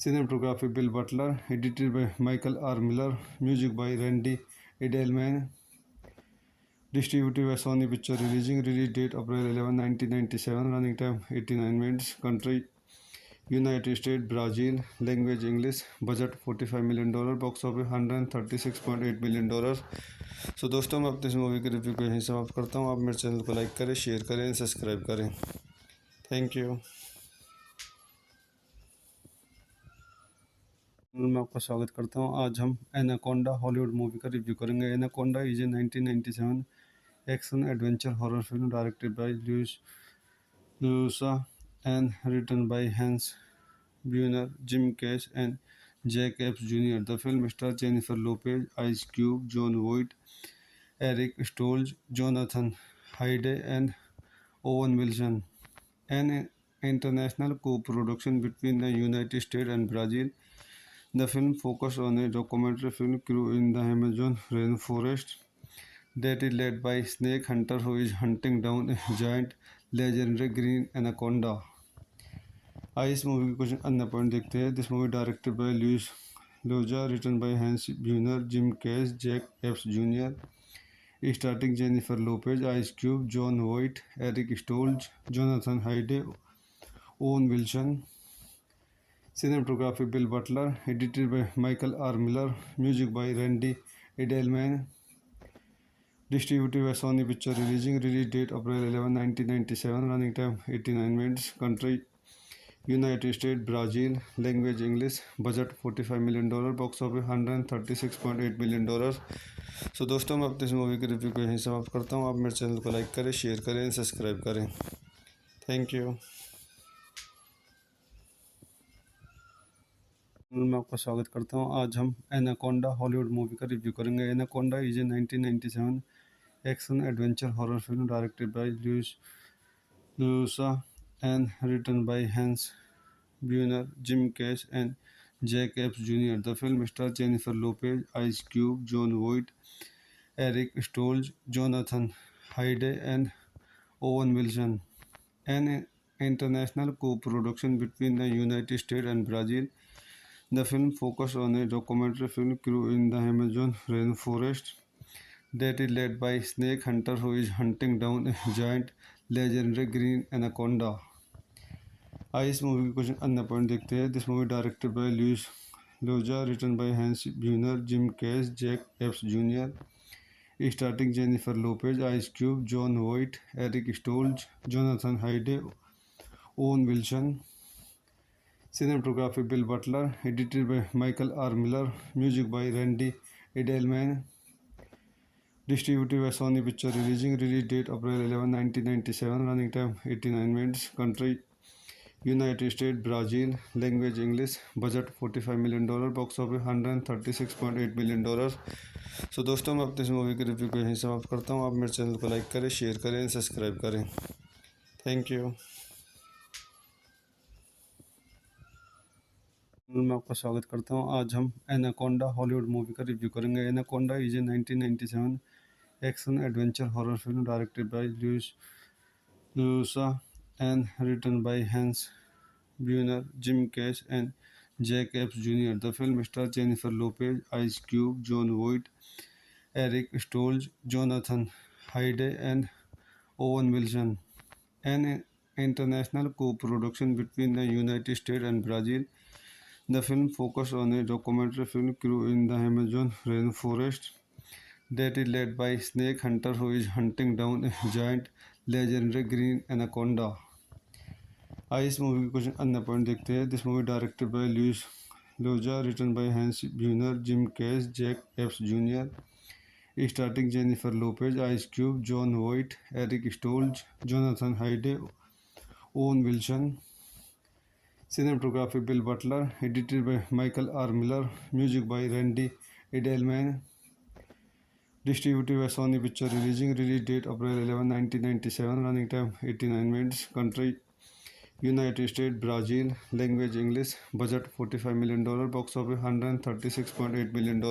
Cinematography Bill Butler, edited by Michael R. Miller, music by Randy Edelman, distributed by Sony Pictures, release date April 11, 1997, running time 89 minutes, country United States, Brazil, language English, budget $45 million, box office $136.8 million. सो दोस्तों, मैं अपने इस movie के review को यहीं समाप्त करता हूँ. आप मेरे चैनल को लाइक करें, शेयर करें, सब्सक्राइब करें. Thank you. मैं आपका स्वागत करता हूँ. आज हम एनाकोंडा हॉलीवुड मूवी का रिव्यू करेंगे. Anaconda is a 1997 action adventure horror film directed by Llosa and written by Hans ब्यूनर, Jim Cash and Jack Epps junior. The film stars Jennifer Lopez, Ice Cube, Jon Voight, Eric Stoltz, Jonathan Hyde, and Owen Wilson. An international co-production between the United States and Brazil, The film focused on a documentary film crew in the Amazon rainforest that is led by snake hunter who is hunting down a giant legendary green anaconda. आइए इस movie के कुछ अन्य point देखते हैं। This movie directed by Luis Llosa, written by Hans ब्यूनर, Jim Cash, Jack Epps junior, starting Jennifer Lopez, Ice Cube, Jon Voight, Eric Stoltz, Jonathan Hyde, Owen Wilson. Cinematography Bill Butler, edited by Michael R. Miller, music by Randy Edelman, distributed by Sony Pictures, release date April 11, 1997, running time 89 minutes, country United States, Brazil, language English, budget $45 million, box office $136.8 million। सो दोस्तों, मैं अपने इस movie के review को यहीं समाप्त करता हूँ। आप मेरे चैनल को लाइक करें, शेयर करें, सब्सक्राइब करें। Thank you. मैं आपका स्वागत करता हूँ। आज हम एनाकोंडा हॉलीवुड मूवी का रिव्यू करेंगे। Anaconda is a 1997 action adventure horror film directed by Luisa and written by Hans ब्यूनर, Jim Cash and Jack Epps junior. The film star Jennifer Lopez, Ice Cube, Jon Voight, Eric Stoltz, Jonathan Hyde and Owen Wilson. An international co-production between the United States and Brazil, the film focused on a documentary film crew in the Amazon rainforest that is led by snake hunter who is hunting down a giant legendary green anaconda. आइए इस movie के कुछ अन्य point देखते हैं। This movie directed by Luis Llosa, written by Hans ब्यूनर, Jim Cash, Jack Epps junior, starting Jennifer Lopez, Ice Cube, Jon Voight, Eric Stoltz, Jonathan Hyde, Owen Wilson. Cinematography Bill Butler, edited by Michael R. Miller, music by Randy Edelman, distributed by Sony Pictures, release date April 11, 1997, running time 89 minutes, country United States, Brazil, language English, budget $45 million, box office $136.8 million। सो दोस्तों, मैं अपने इस movie के review को यहीं समाप्त करता हूँ। आप मेरे चैनल को लाइक करें, शेयर करें, सब्सक्राइब करें। Thank you. मैं आपका स्वागत करता हूँ। आज हम एनाकोंडा हॉलीवुड मूवी का रिव्यू करेंगे। Anaconda is a 1997 action adventure horror film directed by Luisa and written by Hans ब्यूनर, Jim Cash and Jack Epps junior. The film star Jennifer Lopez, Ice Cube, Jon Voight, Eric Stoltz, Jonathan Hyde and Owen Wilson. An international co-production between the United States and Brazil, the film focused on a documentary film crew in the Amazon rainforest that is led by snake hunter who is hunting down a giant legendary green anaconda. आइए इस movie के कुछ अन्य point देखते हैं। This movie directed by Luis Llosa, written by Hans ब्यूनर, Jim Cash, Jack Epps junior, starting Jennifer Lopez, Ice Cube, Jon Voight, Eric Stoltz, Jonathan Hyde, Owen Wilson. Cinematography Bill Butler, edited by Michael R. Miller, music by Randy Edelman, distributed by Sony Pictures, release date April 11, 1997, running time 89 minutes, country United States, Brazil, language English, budget $45 million, box office $136.8 million।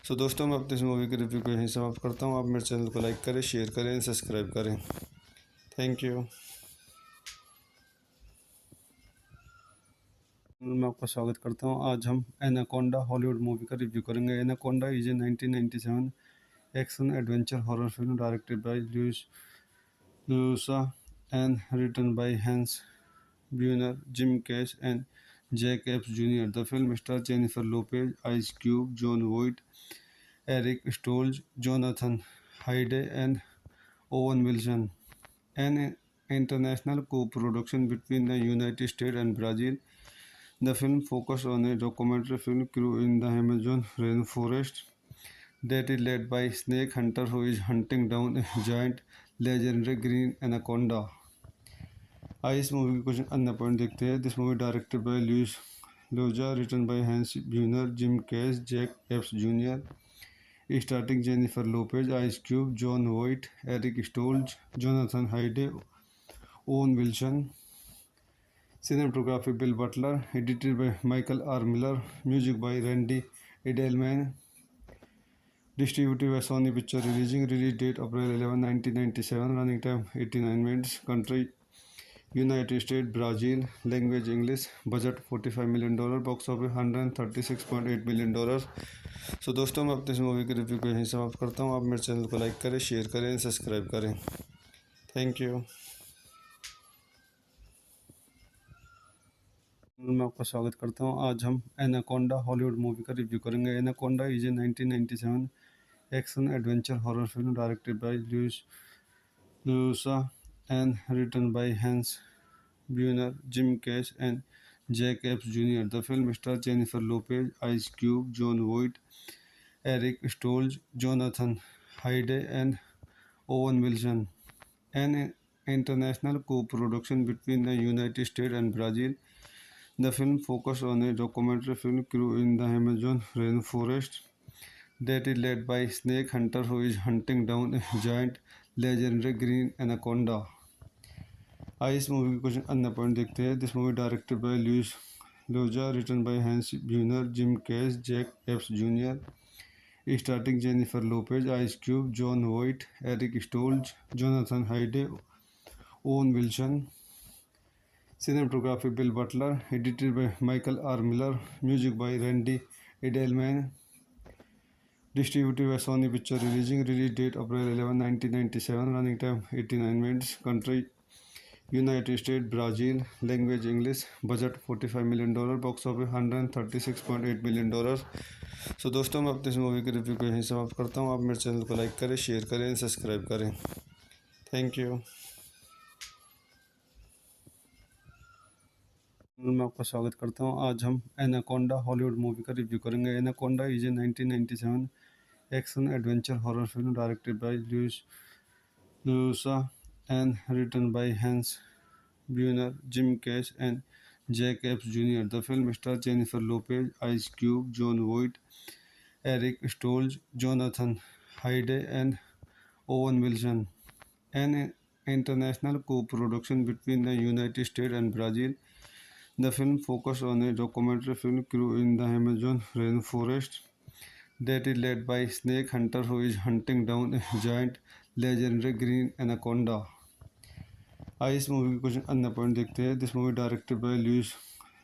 सो दोस्तों, मैं अपने इस movie के review को यहीं समाप्त करता हूँ। आप मेरे चैनल को लाइक करें, शेयर करें, सब्सक्राइब करें। Thank you. मैं आपका स्वागत करता हूँ। आज हम एनाकोंडा हॉलीवुड मूवी का रिव्यू करेंगे। Anaconda is a 1997 action adventure horror film directed by Luisa and written by Hans ब्यूनर, Jim Cash and Jack Epps junior. The film star Jennifer Lopez, Ice Cube, Jon Voight, Eric Stoltz, Jonathan Hyde and Owen Wilson. An international co-production between the United States and Brazil, the film focused on a documentary film crew in the Amazon rainforest that is led by snake hunter who is hunting down a giant legendary green anaconda. आइए इस movie के कुछ अन्य point देखते हैं। This movie directed by Luis Llosa, written by Hans ब्यूनर, Jim Cash, Jack Epps junior, starting Jennifer Lopez, Ice Cube, Jon Voight, Eric Stoltz, Jonathan Hyde, Owen Wilson. Cinematography Bill Butler, edited by Michael R. Miller, music by Randy Edelman, distributed by Sony Picture Releasing, release date April 11, 1997, running time 89 minutes, country United States, Brazil, language English, budget $45 million, box office $136.8 million। सो दोस्तों मैं अपने इस movie के review को यहीं समाप्त करता हूँ। आप मेरे चैनल को लाइक करें, शेयर करें, सब्सक्राइब करें। Thank you. मैं आपका स्वागत करता हूँ। आज हम एनाकोंडा हॉलीवुड मूवी का रिव्यू करेंगे। Anaconda is a 1997 action adventure horror film directed by Llosa and written by Hans Bueller, Jim Cash, and Jack Epps Jr. The film stars Jennifer Lopez, Ice Cube, Jon Voight, Eric Stoltz, Jonathan Hyde, and Owen Wilson. An international co-production between the United States and Brazil, the film focuses on a documentary film crew in the Amazon rainforest that is led by snake hunter who is hunting down a giant legendary green anaconda. आइए इस movie के कुछ अन्य point देखते हैं। This movie directed by Luis Llosa, written by Hans ब्यूनर, Jim Cash, Jack Epps junior, starting Jennifer Lopez, Ice Cube, Jon Voight, Eric Stoltz, Jonathan Hyde, Owen Wilson. Cinematography Bill Butler, edited by Michael R Miller, music by Randy Edelman, distributed by Sony picture releasing, release date April 11, 1997, running time 89 minutes, country United States, Brazil, language English, budget $45 million, box office $136.8 million। सो दोस्तों मैं अपने इस movie के review को यहीं समाप्त करता हूँ। आप मेरे चैनल को लाइक करें, शेयर करें, सब्सक्राइब करें। Thank you. मैं आपका स्वागत करता हूँ। आज हम एनाकोंडा हॉलीवुड मूवी का रिव्यू करेंगे। Anaconda is a 1997 action adventure horror film directed by Llosa and written by Hans Bueller, Jim Cash, and Jack Epps Jr. The film stars Jennifer Lopez, Ice Cube, Jon Voight, Eric Stoltz, Jonathan Hyde, and Owen Wilson. An international co-production between the United States and Brazil, the film focuses on a documentary film crew in the Amazon rainforest that is led by snake hunter who is hunting down a giant legendary green anaconda. आइए इस movie के कुछ अन्य point देखते हैं। This movie directed by Luis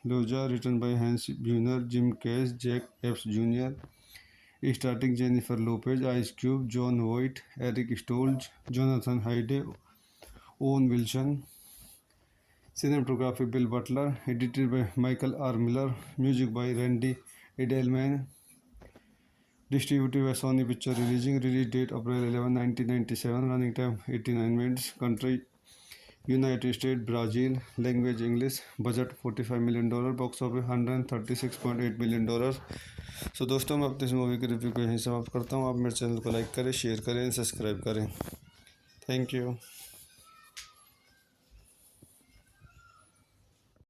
Llosa, written by Hans ब्यूनर, Jim Cash, Jack Epps junior, starting Jennifer Lopez, Ice Cube, Jon Voight, Eric Stoltz, Jonathan Hyde, Owen Wilson. Cinematography Bill Butler, edited by Michael R Miller, music by Randy Edelman, distributed by Sony picture releasing, release date April 11, 1997, running time 89 minutes, country United States, Brazil, language English, budget $45 million, box office $136.8 million। सो दोस्तों मैं अपने इस movie के review को यहीं समाप्त करता हूँ। आप मेरे चैनल को लाइक करें, शेयर करें, सब्सक्राइब करें। Thank you.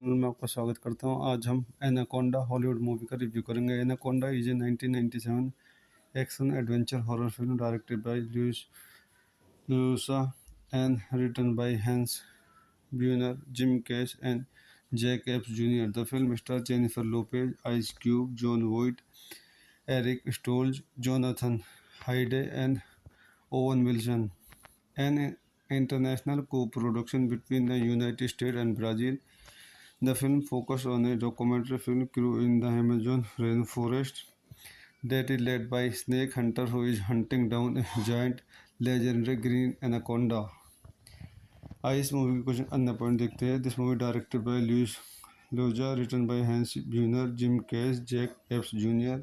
मैं आपका स्वागत करता हूँ। आज हम एनाकोंडा हॉलीवुड मूवी का रिव्यू करेंगे। Anaconda is a 1997 action adventure horror film directed by Llosa and written by Hans Bueller, Jim Cash, and Jack Epps Jr. The film stars Jennifer Lopez, Ice Cube, Jon Voight, Eric Stoltz, Jonathan Hyde, and Owen Wilson. An international co-production between the United States and Brazil, the film focuses on a documentary film crew in the Amazon rainforest that is led by snake hunter who is hunting down a giant legendary green anaconda. आइए इस movie के कुछ अन्य point देखते हैं। This movie directed by Luis Llosa, written by Hans ब्यूनर, Jim Cash, Jack Epps junior,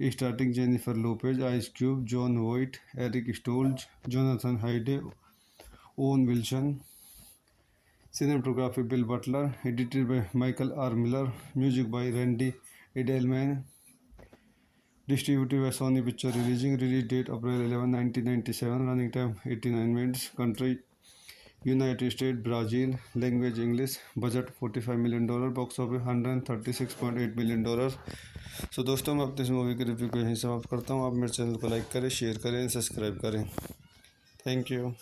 starting Jennifer Lopez, Ice Cube, Jon Voight, Eric Stoltz, Jonathan Hyde, Owen Wilson. Cinematography Bill Butler, edited by Michael R Miller, music by Randy Edelman, distributed by Sony picture releasing, release date April 11, 1997, running time 89 minutes, country United States, Brazil, language English, budget $45 million, box office $136.8 million। सो दोस्तों मैं अपने इस movie के review को यहीं समाप्त करता हूँ। आप मेरे चैनल को लाइक करें, शेयर करें, सब्सक्राइब करें। Thank you.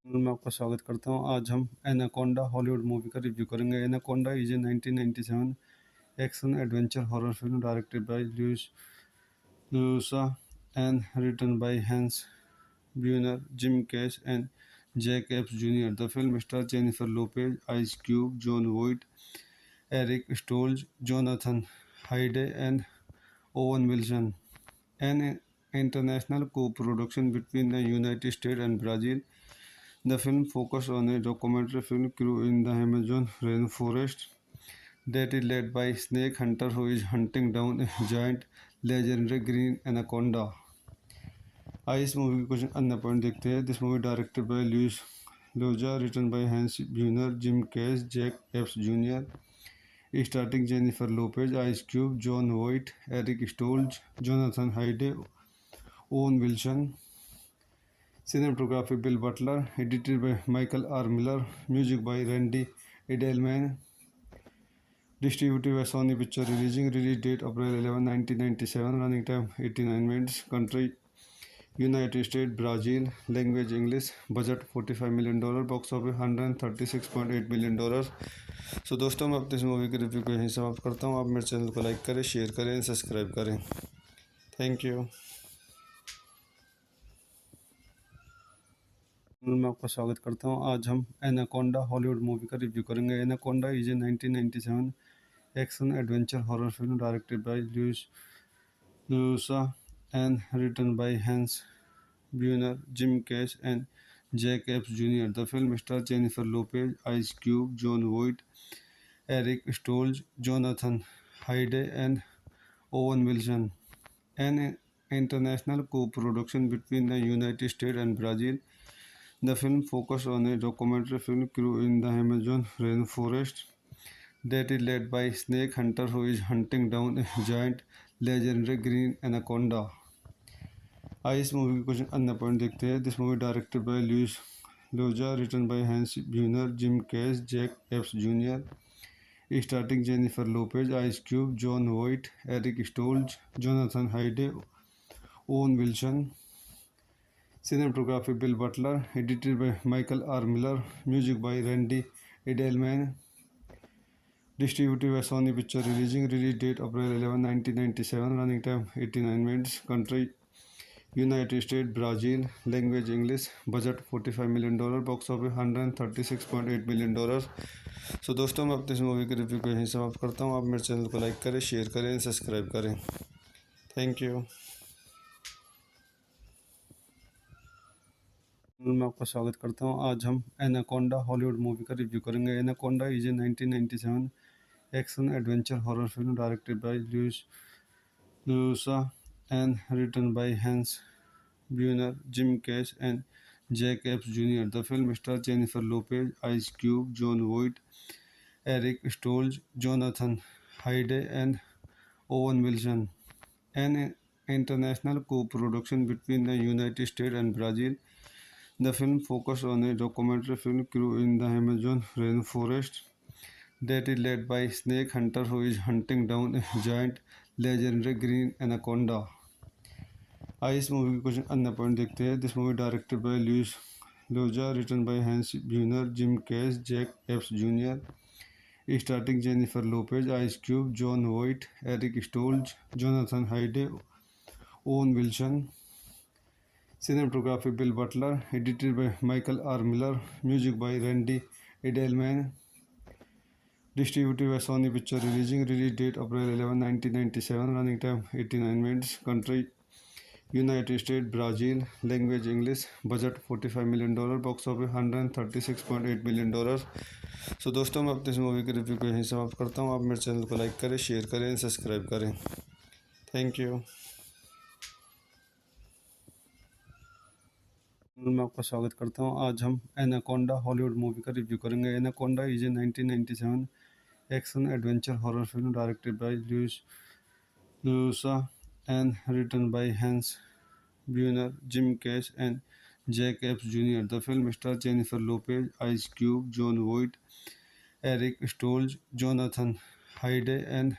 मैं आपका स्वागत करता हूँ। आज हम एनाकोंडा हॉलीवुड मूवी का रिव्यू करेंगे। Anaconda is a 1997 action adventure horror film directed by Llosa and written by Hans ब्यूनर, Jim Cash and Jack Epps junior. The film stars Jennifer Lopez, Ice Cube, Jon Voight, Eric Stoltz, Jonathan Hyde, and Owen Wilson. An international co-production between the United States and Brazil, the film focuses on a documentary film crew in the Amazon rainforest that is led by a snake hunter who is hunting down a giant legendary green anaconda. आइए इस movie के कुछ अन्य point देखते हैं. This movie directed by Luis Llosa, written by Hans ब्यूनर, Jim Cash, Jack Epps junior. Starting Jennifer Lopez, Ice Cube, Jon Voight, Eric Stoltz, Jonathan Hyde, Owen Wilson. Cinematography Bill Butler, edited by Michael R. Miller, music by Randy Edelman, distributed by Sony Picture release date April 11, 1997, running time 89 minutes, country United States, Brazil, language English, budget $45 million, box office $136.8 million. सो दोस्तों, मैं अपनी इस movie के review को यहीं समाप्त करता हूँ. आप मेरे चैनल को लाइक करें, शेयर करें, सब्सक्राइब करें. Thank you. मैं आपका स्वागत करता हूँ. आज हम एनाकोंडा हॉलीवुड मूवी का रिव्यू करेंगे. Anaconda is a 1997 action adventure horror film directed by Llosa and written by Hans ब्यूनर, Jim Cash and Jack Epps junior. The film star Jennifer Lopez, Ice Cube, Jon Voight, Eric Stoltz, Jonathan Hyde, and Owen Wilson. An international co-production between the United States and Brazil, the film focuses on a documentary film crew in the Amazon rainforest that is led by a snake hunter who is hunting down a giant legendary green anaconda. आइए इस movie के कुछ अन्य point देखते हैं. This movie directed by Luis Llosa, written by Hans ब्यूनर, Jim Cash, Jack Epps junior. Starting Jennifer Lopez, Ice Cube, Jon Voight, Eric Stoltz, Jonathan Hyde, Owen Wilson. Cinematography Bill Butler, edited by Michael R. Miller, music by Randy Edelman, distributed by Sony Picture release date April 11, 1997, running time 89 minutes, country United States, Brazil, language English, budget $45 million, box office $136.8 million. सो दोस्तों, मैं अपनी इस movie के review को यहीं समाप्त करता हूँ. आप मेरे चैनल को लाइक करें, शेयर करें, सब्सक्राइब करें. Thank you. मैं आपका स्वागत करता हूँ. आज हम एनाकोंडा हॉलीवुड मूवी का रिव्यू करेंगे. Anaconda is a 1997 action adventure horror film directed by Llosa and written by Hans ब्यूनर, Jim Cash and Jack Epps junior. The film star Jennifer Lopez, Ice Cube, Jon Voight, Eric Stoltz, Jonathan Hyde, and Owen Wilson. An international co-production between the United States and Brazil, the film focuses on a documentary film crew in the Amazon rainforest that is led by a snake hunter who is hunting down a giant legendary green anaconda. आइए इस movie के कुछ अन्य point देखते हैं. This movie directed by Luis Llosa, written by Hans ब्यूनर, Jim Cash, Jack Epps junior. Starting Jennifer Lopez, Ice Cube, Jon Voight, Eric Stoltz, Jonathan Hyde, Owen Wilson. Cinematography Bill Butler, edited by Michael R. Miller, music by Randy Edelman, distributed by Sony Picture release date April 11, 1997, running time 89 minutes, country United States, Brazil, language English, budget $45 million, box office $136.8 million. सो दोस्तों, मैं अपनी इस movie के review को यहीं समाप्त करता हूँ. आप मेरे चैनल को लाइक करें, शेयर करें, सब्सक्राइब करें. Thank you. मैं आपका स्वागत करता हूँ. आज हम एनाकोंडा हॉलीवुड मूवी का रिव्यू करेंगे. Anaconda is a 1997 action adventure horror film directed by Llosa and written by Hans ब्यूनर, Jim Cash and Jack Epps junior. The film star Jennifer Lopez, Ice Cube, Jon Voight, Eric Stoltz, Jonathan Hyde, and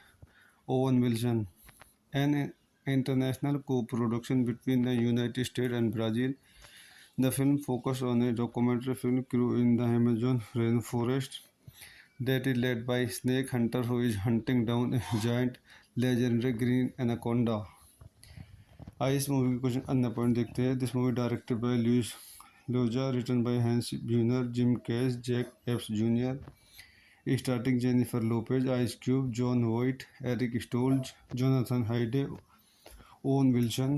Owen Wilson. An international co-production between the United States and Brazil, The film focused on a documentary film crew in the Amazon rainforest that is led by snake hunter who is hunting down a giant legendary green anaconda. आइए इस movie के कुछ अन्य point देखते हैं. This movie directed by Luis Llosa, written by Hans ब्यूनर, Jim Cash, Jack Epps junior. Starting Jennifer Lopez, Ice Cube, John Voight, Eric Stoltz, Jonathan Hyde, Owen Wilson.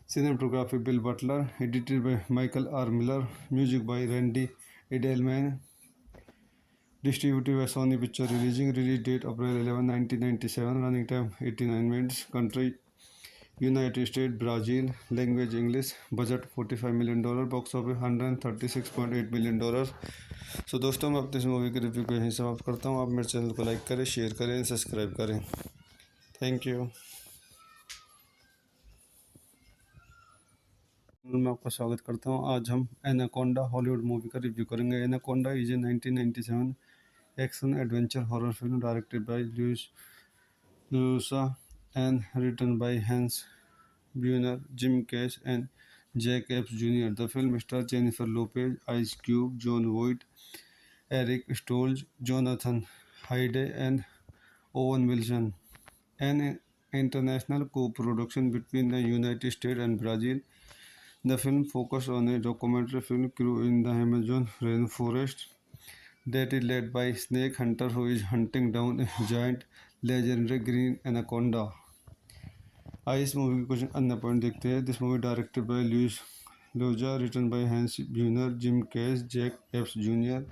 Cinematography Bill Butler, edited by Michael R. Miller, music by Randy Edelman, distributed by Sony Picture release date April 11, 1997, running time 89 minutes, country United States, Brazil, language English, budget $45 million, box office $136.8 million. सो दोस्तों मैं अपने इस movie के review को यहीं समाप्त करता हूँ. आप मेरे चैनल को लाइक करें, शेयर करें, सब्सक्राइब करें. Thank you. मैं आपका स्वागत करता हूँ. आज हम एनाकोंडा हॉलीवुड मूवी का रिव्यू करेंगे. Anaconda is a 1997 action adventure horror film directed by Luisa and written by Hans Bueller, Jim Cash, and Jack Epps Jr. The film stars Jennifer Lopez, Ice Cube, John Voight, Eric Stoltz, Jonathan Hyde, and Owen Wilson. An international co-production between the United States and Brazil, the film focused on a documentary film crew in the Amazon rainforest that is led by snake hunter who is hunting down a giant legendary green anaconda. आइए इस movie के कुछ अन्य point देखते हैं. This movie directed by Luis Llosa, written by Hans ब्यूनर, Jim Cash, Jack Epps junior.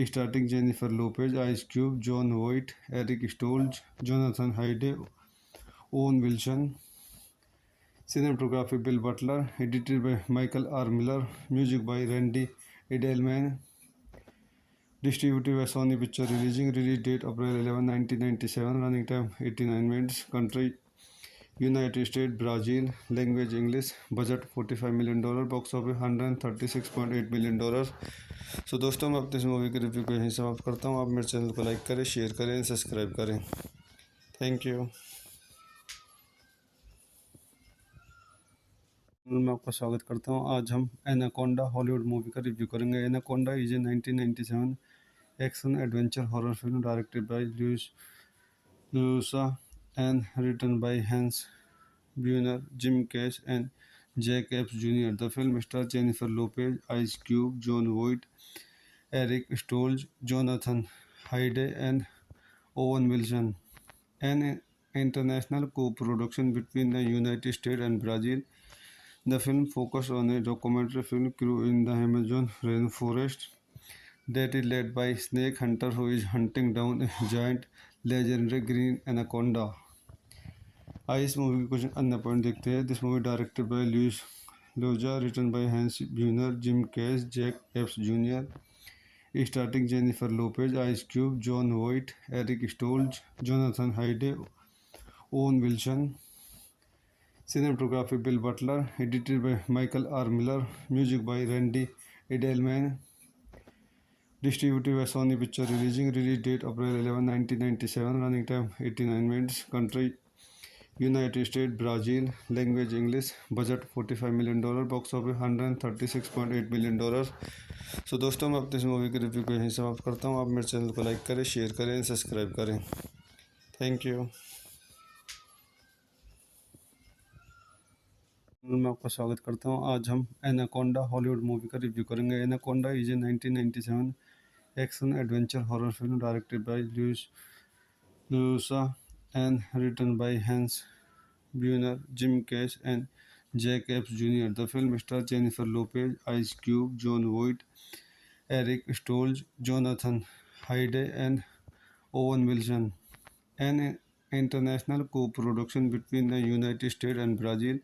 Starting Jennifer Lopez, Ice Cube, Jon Voight, Eric Stoltz, Jonathan Hyde, Owen Wilson. Cinematography Bill Butler, edited by Michael R Miller, music by Randy Edelman, distributed by Sony Picture release date April 11, 1997, running time 89 minutes, country United States, Brazil, language English, budget $45 million, box office $136.8 million. सो दोस्तों मैं अपने इस movie के review को यहीं समाप्त करता हूँ. आप मेरे चैनल को लाइक करें, शेयर करें, सब्सक्राइब करें. Thank you. मैं आपका स्वागत करता हूँ. आज हम एनाकोंडा हॉलीवुड मूवी का रिव्यू करेंगे. Anaconda is a 1997 action adventure horror film directed by Luisa and written by Hans Bueller, Jim Cash, and Jack Epps Jr. The film stars Jennifer Lopez, Ice Cube, John Voight, Eric Stoltz, Jonathan Hyde, and Owen Wilson. An international co-production between the United States and Brazil, the film focused on a documentary film crew in the Amazon rainforest that is led by snake hunter who is hunting down a giant legendary green anaconda. आइए इस movie के कुछ अन्य point देखते हैं. This movie directed by Luis Llosa, written by Hans ब्यूनर, Jim Cash, Jack Epps junior. Starting Jennifer Lopez, Ice Cube, Jon Voight, Eric Stoltz, Jonathan Hyde, Owen Wilson. Cinematography Bill Butler, edited by Michael R Miller, music by Randy Edelman, distributed by Sony Picture release date April 11, 1997, running time 89 minutes, country United States, Brazil, language English, budget $45 million, box office $136.8 million. सो दोस्तों मैं अपने इस movie के review को यहीं समाप्त करता हूँ. आप मेरे चैनल को लाइक करें, शेयर करें, सब्सक्राइब करें. Thank you. मैं आपका स्वागत करता हूँ. आज हम एनाकोंडा हॉलीवुड मूवी का रिव्यू करेंगे. Anaconda is a 1997 action adventure horror film directed by Luisa and written by Hans Bueller, Jim Cash, and Jack Epps Jr. The film stars Jennifer Lopez, Ice Cube, John Voight, Eric Stoltz, Jonathan Hyde, and Owen Wilson. An international co-production between the United States and Brazil,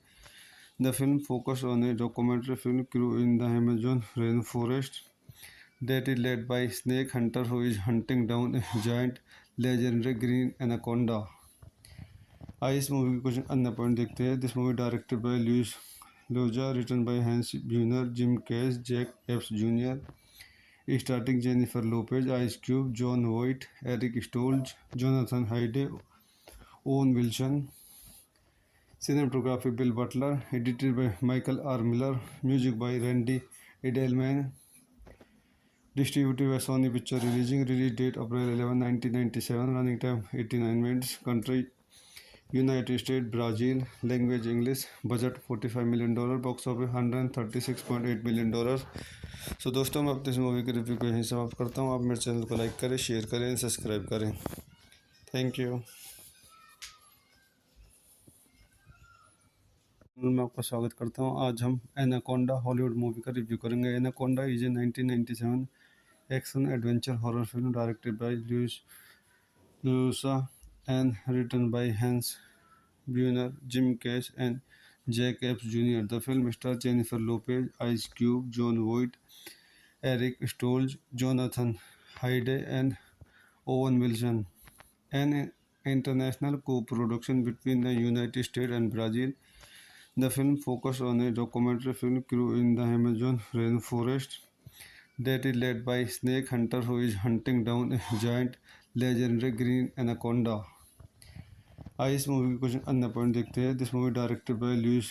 the film focused on a documentary film crew in the Amazon rainforest that is led by snake hunter who is hunting down a giant legendary green anaconda. आइए इस movie के कुछ अन्य point देखते हैं. This movie directed by Luis Llosa, written by Hans ब्यूनर, Jim Cash, Jack Epps junior. Starting Jennifer Lopez, Ice Cube, Jon Voight, Eric Stoltz, Jonathan Hyde, Owen Wilson. Cinematography Bill Butler, edited by Michael R. Miller, music by Randy Edelman, distributed by Sony Picture Releasing, release date April 11, 1997, running time 89 minutes, country United States, Brazil, language English, budget $45 million, box office $136.8 million। सो दोस्तों मैं अपने इस movie के review को यहीं समाप्त करता हूँ। आप मेरे चैनल को लाइक करें, शेयर करें, सब्सक्राइब करें। Thank you. मैं आपका स्वागत करता हूँ। आज हम एनाकोंडा हॉलीवुड मूवी का रिव्यू करेंगे। Anaconda is a 1997 action adventure horror film directed by Llosa and written by Hans Bueller, Jim Cash, and Jack Epps Jr. The film stars Jennifer Lopez, Ice Cube, Jon Voight, Eric Stoltz, Jonathan Hyde, and Owen Wilson. An international co-production between the United States and Brazil, the film focuses on a documentary film crew in the Amazon rainforest that is led by snake hunter who is hunting down a giant legendary green anaconda. आइए इस movie के कुछ अन्य point देखते हैं। This movie directed by Luis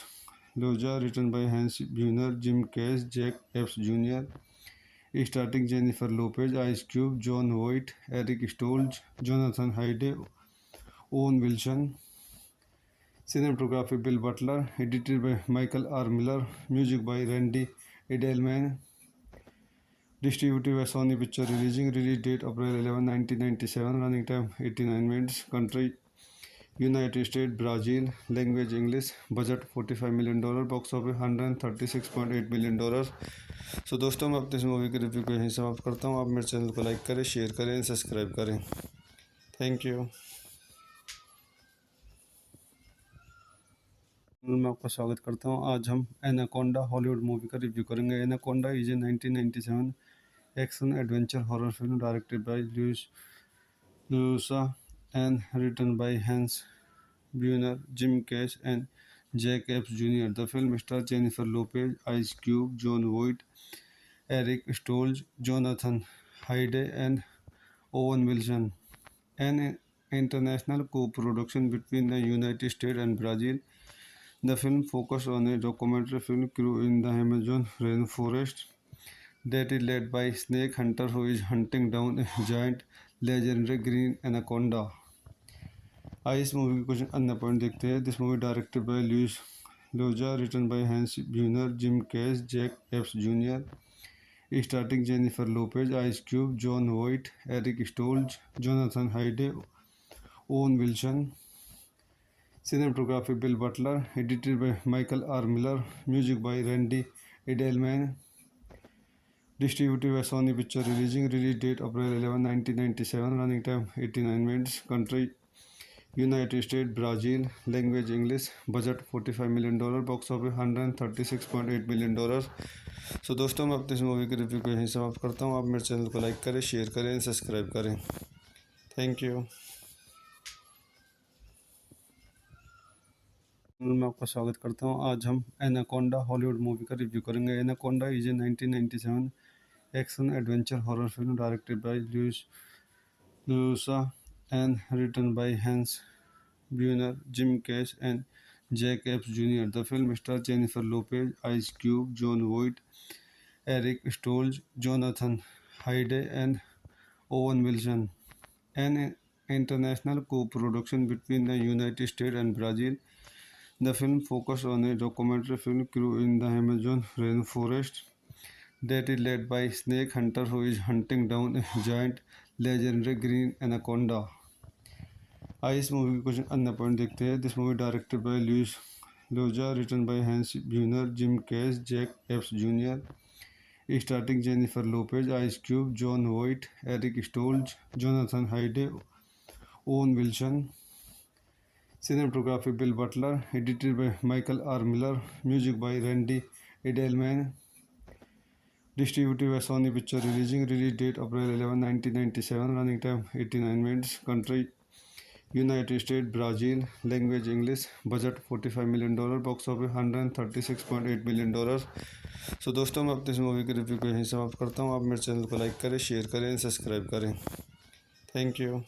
Llosa, written by Hans ब्यूनर, Jim Cash, Jack Epps junior, starting Jennifer Lopez, Ice Cube, Jon Voight, Eric Stoltz, Jonathan Hyde, Owen Wilson. Cinematography Bill Butler, edited by Michael R Miller, music by Randy Edelman, distributed by Sony picture releasing, release date April 11, 1997, running time 89 minutes, country United States, Brazil, language English, budget $45 million, box office $136.8 million। सो दोस्तों मैं अपने इस movie के review को यहीं समाप्त करता हूँ। आप मेरे चैनल को लाइक करें, शेयर करें, सब्सक्राइब करें। Thank you. मैं आपका स्वागत करता हूँ। आज हम एनाकोंडा हॉलीवुड मूवी का रिव्यू करेंगे। Anaconda is a 1997 action adventure horror film directed by Llosa and written by Hans Bueller, Jim Cash, and Jack Epps Jr. The film stars Jennifer Lopez, Ice Cube, Jon Voight, Eric Stoltz, Jonathan Hyde, and Owen Wilson. An international co-production between the United States and Brazil, the film focuses on a documentary film crew in the Amazon rainforest that is led by snake hunter who is hunting down a giant legendary green anaconda. आइए इस movie के कुछ अन्य point देखते हैं। This movie directed by Luis Llosa, written by Hans ब्यूनर, Jim Cash, Jack Epps junior, starting Jennifer Lopez, Ice Cube, Jon Voight, Eric Stoltz, Jonathan Hyde, Owen Wilson. Cinematography Bill Butler, edited by Michael R Miller, music by Randy Edelman, distributed by Sony picture releasing, release date April 11, 1997, running time 89 minutes, country United States, Brazil, language English, budget $45 million, box office $136.8 million। सो दोस्तों मैं अपने इस movie के review को यहीं समाप्त करता हूँ। आप मेरे चैनल को लाइक करें, शेयर करें, सब्सक्राइब करें। Thank you. मैं आपका स्वागत करता हूँ। आज हम एनाकोंडा हॉलीवुड मूवी का रिव्यू करेंगे। Anaconda is a 1997 action adventure horror film directed by Llosa and written by Hans Bueller, Jim Cash, and Jack Epps Jr. The film stars Jennifer Lopez, Ice Cube, Jon Voight, Eric Stoltz, Jonathan Hyde, and Owen Wilson. An international co-production between the United States and Brazil, the film focuses on a documentary film crew in the Amazon rainforest that is led by snake hunter who is hunting down a giant legendary green anaconda. आइए इस movie के कुछ अन्य point देखते हैं। This movie directed by Luis Llosa, written by Hans ब्यूनर, Jim Cash, Jack Epps junior, starting Jennifer Lopez, Ice Cube, Jon Voight, Eric Stoltz, Jonathan Hyde, Owen Wilson. Cinematography Bill Butler, edited by Michael R Miller, music by Randy Edelman, distributed by Sony picture releasing, release date April 11, 1997, running time 89 minutes, country United States, Brazil, language English, budget $45 million, box office $136.8 million। सो दोस्तों मैं अपने इस movie के review को यहीं समाप्त करता हूँ। आप मेरे चैनल को लाइक करें, शेयर करें, सब्सक्राइब करें। Thank you.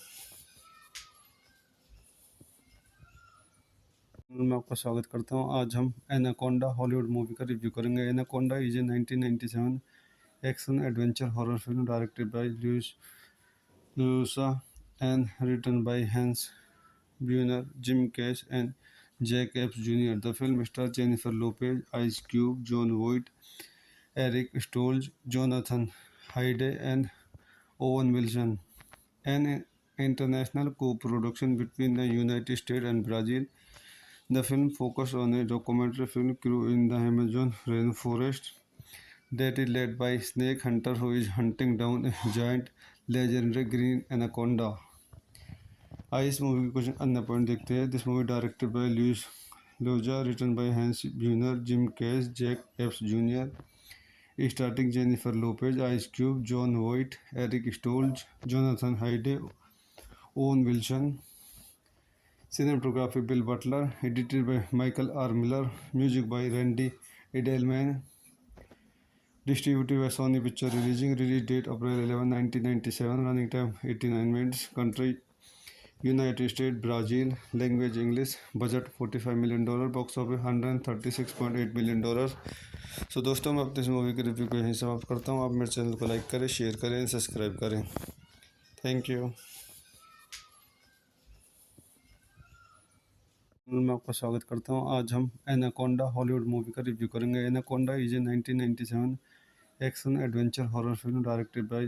मैं आपका स्वागत करता हूँ। आज हम एनाकोंडा हॉलीवुड मूवी का रिव्यू करेंगे। Anaconda is a 1997 action adventure horror film directed by Llosa and written by Hans Bueller, Jim Cash, and Jack Epps Jr. The film stars Jennifer Lopez, Ice Cube, John Voight, Eric Stoltz, Jonathan Hyde, and Owen Wilson. An international co-production between the United States and Brazil, the film focuses on a documentary film crew in the Amazon rainforest that is led by snake hunter who is hunting down a giant legendary green anaconda. आइए इस movie के कुछ अन्य point देखते हैं। This movie directed by Luis Llosa, written by Hans ब्यूनर, Jim Cash, Jack Epps junior, starting Jennifer Lopez, Ice Cube, Jon Voight, Eric Stoltz, Jonathan Hyde, Owen Wilson. Cinematography Bill Butler, edited by Michael R. Miller, music by Randy Edelman, distributed by Sony Picture release date April 11, 1997, running time 89 minutes, country United States, Brazil, language English, budget $45 million, box office $136.8 million। सो दोस्तों, मैं अपने इस movie के review को यहीं समाप्त करता हूँ। आप मेरे चैनल को लाइक करें, शेयर करें, सब्सक्राइब करें। Thank you. मैं आपका स्वागत करता हूँ। आज हम एनाकोंडा हॉलीवुड मूवी का रिव्यू करेंगे। Anaconda is a 1997 action adventure horror film directed by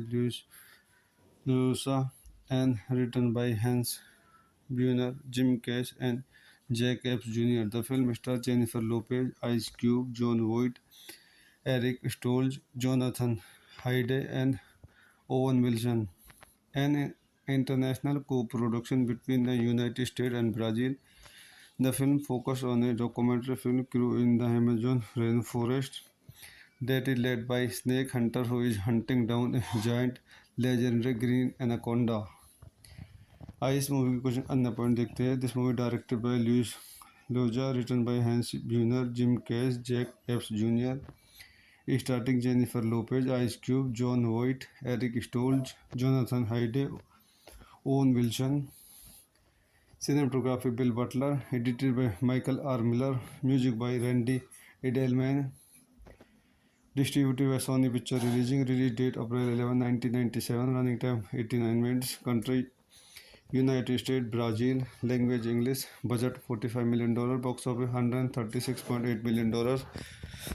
Llosa and written by Hans Bueller, Jim Cash, and Jack Epps Jr. The film stars Jennifer Lopez, Ice Cube, John Voight, Eric Stoltz, Jonathan Hyde, and Owen Wilson. An international co-production between the United States and Brazil, the film focuses on a documentary film crew in the Amazon rainforest that is led by snake hunter who is hunting down a giant legendary green anaconda. आइए इस movie के कुछ अन्य point देखते हैं। This movie directed by Luis Llosa, written by Hans ब्यूनर, Jim Cash, Jack Epps junior, starting Jennifer Lopez, Ice Cube, Jon Voight, Eric Stoltz, Jonathan Hyde, Owen Wilson. Cinematography Bill Butler, edited by Michael R. Miller, music by Randy Edelman, distributed by Sony Picture release date April 11, 1997, running time 89 minutes, country United States, Brazil, language English, budget $45 million, box office $136.8 million।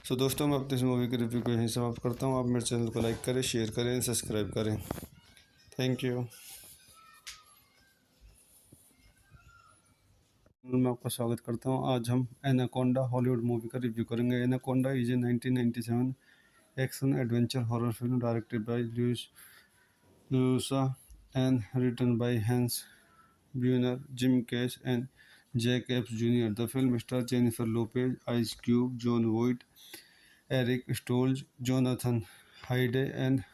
सो दोस्तों, मैं अपने इस movie के review को यहीं समाप्त करता हूँ। आप मेरे चैनल को लाइक करें, शेयर करें, सब्सक्राइब करें। Thank you. मैं आपका स्वागत करता हूँ। आज हम एनाकोंडा हॉलीवुड मूवी का रिव्यू करेंगे। Anaconda is a 1997 action adventure horror film directed by Llosa and written by Hans Bueller, Jim Cash, and Jack Epps Jr. The film stars Jennifer Lopez, Ice Cube, John Voight, Eric Stoltz, Jonathan Hyde, and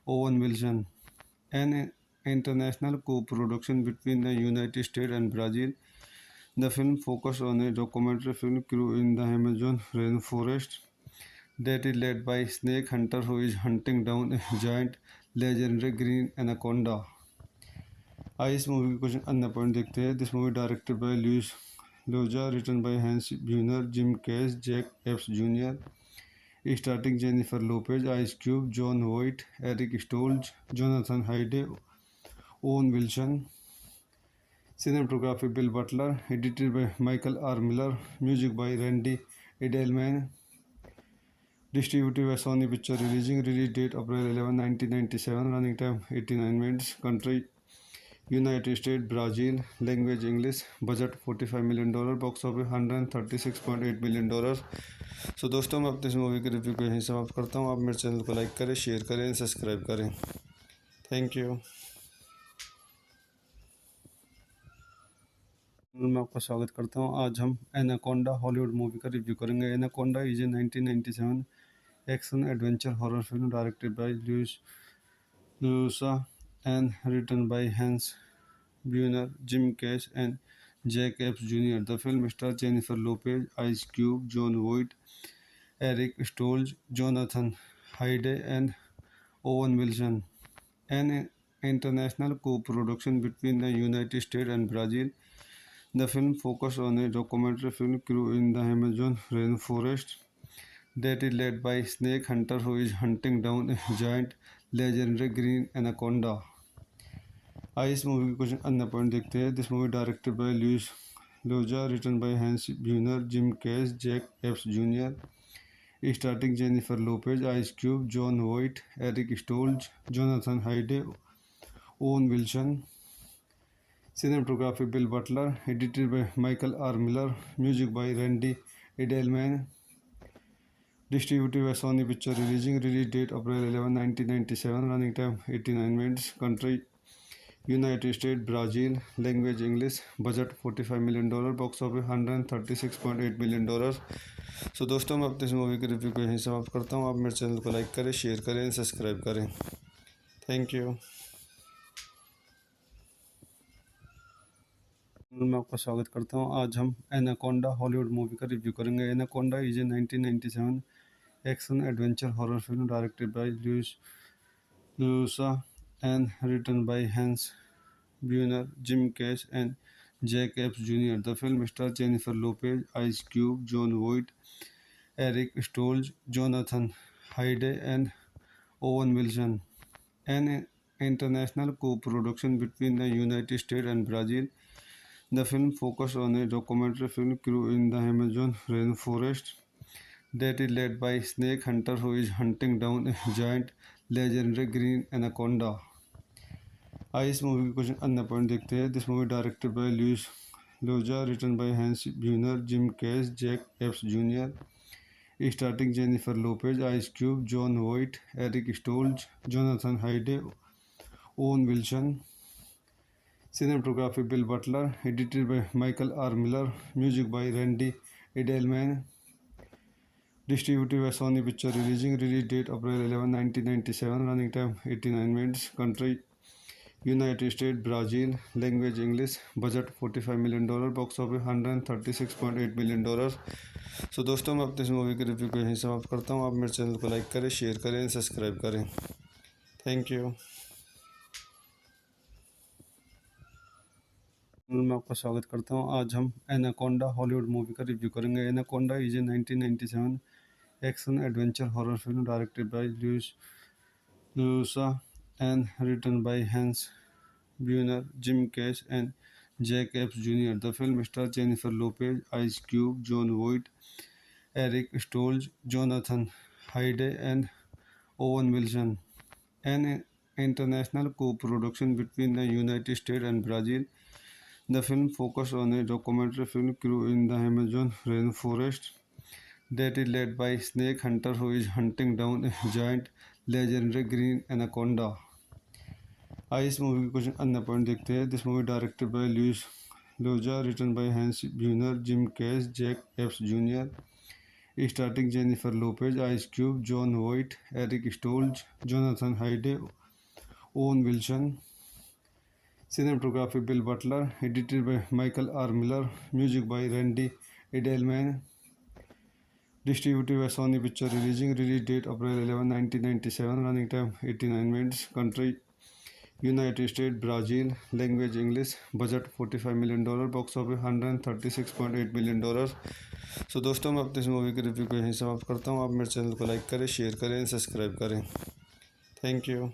Owen Wilson. An international co-production between the United States and Brazil, the film focuses on a documentary film crew in the Amazon rainforest that is led by snake hunter who is hunting down a giant legendary green anaconda. आइए इस movie के कुछ अन्य point देखते हैं। This movie directed by Luis Llosa, written by Hans ब्यूनर, Jim Cash, Jack Epps junior, starting Jennifer Lopez, Ice Cube, Jon Voight, Eric Stoltz, Jonathan Hyde, Owen Wilson. Cinematography Bill Butler, edited by Michael R. Miller, music by Randy Edelman, distributed by Sony Picture release date April 11, 1997, running time 89 minutes, country United States, Brazil, language English, budget $45 million, box office $136.8 million। सो दोस्तों, मैं अपने इस movie के review को यहीं समाप्त करता हूँ। आप मेरे चैनल को लाइक करें, शेयर करें, सब्सक्राइब करें। Thank you. मैं आपका स्वागत करता हूँ। आज हम एनाकोंडा हॉलीवुड मूवी का रिव्यू करेंगे। Anaconda is a 1997 action adventure horror film directed by Llosa and written by Hans Bueller, Jim Cash, and Jack Epps Jr. The film stars Jennifer Lopez, Ice Cube, John Voight, Eric Stoltz, Jonathan Hyde, and Owen Wilson. An international co-production between the United States and Brazil, The film focused on a documentary film crew in the Amazon rainforest that is led by a snake hunter who is hunting down a giant legendary green anaconda. आइए इस movie के कुछ अन्य point देखते हैं. This movie directed by Luis Llosa, written by Hans ब्यूनर, Jim Cash, Jack Epps junior. Starting Jennifer Lopez, Ice Cube, Jon Voight, Eric Stoltz, Jonathan Hyde, Owen Wilson. Cinematography Bill Butler, edited by Michael R. Miller, music by Randy Edelman, distributed by Sony Picture release date April 11, 1997, running time 89 minutes, country United States, Brazil, language English, budget $45 million, box office $136.8 million. सो दोस्तों, मैं अपने इस movie के review को यहीं समाप्त करता हूँ. आप मेरे चैनल को लाइक करें, शेयर करें, सब्सक्राइब करें. Thank you. मैं आपका स्वागत करता हूँ. आज हम एनाकोंडा हॉलीवुड मूवी का रिव्यू करेंगे. Anaconda is a 1997 action adventure horror film directed by Luisa and written by Hans ब्यूनर, Jim Cash and Jack Epps junior. The film star Jennifer Lopez, Ice Cube, Jon Voight, Eric Stoltz, Jonathan Hyde and Owen Wilson. An international co-production between the United States and Brazil, the film focused on a documentary film crew in the Amazon rainforest that is led by a snake hunter who is hunting down a giant legendary green anaconda. आइए इस movie के कुछ अन्य point देखते हैं. This movie directed by Luis Llosa, written by Hans ब्यूनर, Jim Cash, Jack Epps junior. Starting Jennifer Lopez, Ice Cube, Jon Voight, Eric Stoltz, Jonathan Hyde, Owen Wilson. Cinematography Bill Butler, edited by Michael R. Miller, music by Randy Edelman, distributed by Sony Picture release date April 11, 1997, running time 89 minutes, country United States, Brazil, language English, budget $45 million, box office $136.8 million. सो दोस्तों, मैं अपने इस movie के review को यहीं समाप्त करता हूँ. आप मेरे चैनल को लाइक करें, शेयर करें, सब्सक्राइब करें. Thank you. मैं आपका स्वागत करता हूँ. आज हम एनाकोंडा हॉलीवुड मूवी का रिव्यू करेंगे. Anaconda is a 1997 action adventure horror film directed by Luisa and written by Hans ब्यूनर, Jim Cash and Jack Epps junior. The film star Jennifer Lopez, Ice Cube, Jon Voight, Eric Stoltz, Jonathan Hyde and Owen Wilson. An international co-production between the United States and Brazil, the film focused on a documentary film crew in the Amazon rainforest that is led by a snake hunter who is hunting down a giant legendary green anaconda. आइए इस movie के कुछ अन्य point देखते हैं. This movie directed by Luis Llosa, written by Hans ब्यूनर, Jim Cash, Jack Epps junior. Starting Jennifer Lopez, Ice Cube, Jon Voight, Eric Stoltz, Jonathan Hyde, Owen Wilson. Cinematography Bill Butler, edited by Michael R. Miller, music by Randy Edelman, distributed by Sony Picture release date April 11, 1997, running time 89 minutes, country United States, Brazil, language English, budget $45 million, box office $136.8 million. सो दोस्तों, मैं अपने इस movie के review को यहीं समाप्त करता हूँ. आप मेरे चैनल को लाइक करें, शेयर करें, सब्सक्राइब करें. Thank you.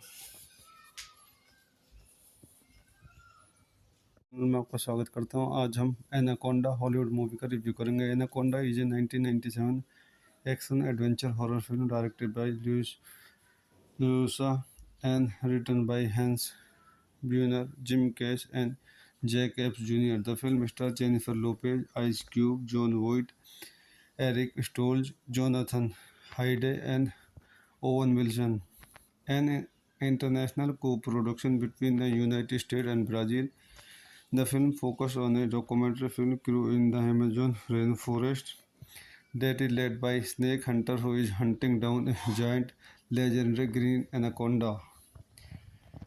मैं आपका स्वागत करता हूँ. आज हम एनाकोंडा हॉलीवुड मूवी का रिव्यू करेंगे. Anaconda is a 1997 action adventure horror film directed by Luisa and written by Hans ब्यूनर, Jim Cash and Jack Epps junior. The film star Jennifer Lopez, Ice Cube, Jon Voight, Eric Stoltz, Jonathan Hyde and Owen Wilson. An international co-production between the United States and Brazil, the film focused on a documentary film crew in the Amazon rainforest that is led by a snake hunter who is hunting down a giant legendary green anaconda.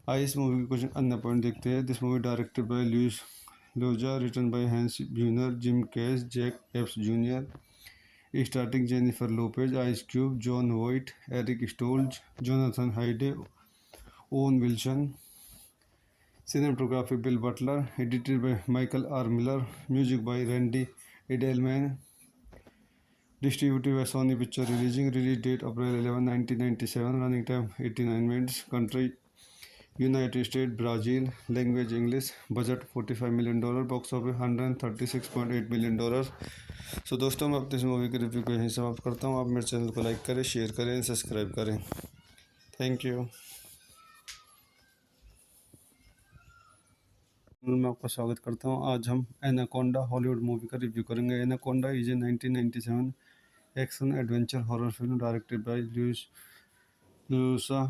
आइए इस movie के कुछ अन्य point देखते हैं. This movie directed by Luis Llosa, written by Hans ब्यूनर, Jim Cash, Jack Epps junior. Starting Jennifer Lopez, Ice Cube, Jon Voight, Eric Stoltz, Jonathan Hyde, Owen Wilson. Cinematography Bill Butler, edited by Michael R. Miller, music by Randy Edelman, distributed by Sony Picture release date April 11, 1997, running time 89 minutes, country United States, Brazil, language English, budget $45 million, box office $136.8 million। सो दोस्तों मैं अपनी इस movie की review को यहीं समाप्त करता हूँ। आप मेरे चैनल को लाइक करें, शेयर करें, सब्सक्राइब करें। Thank you. मैं आपका स्वागत करता हूँ। आज हम एनाकोंडा हॉलीवुड मूवी का रिव्यू करेंगे। Anaconda is a 1997 action adventure horror film directed by Llosa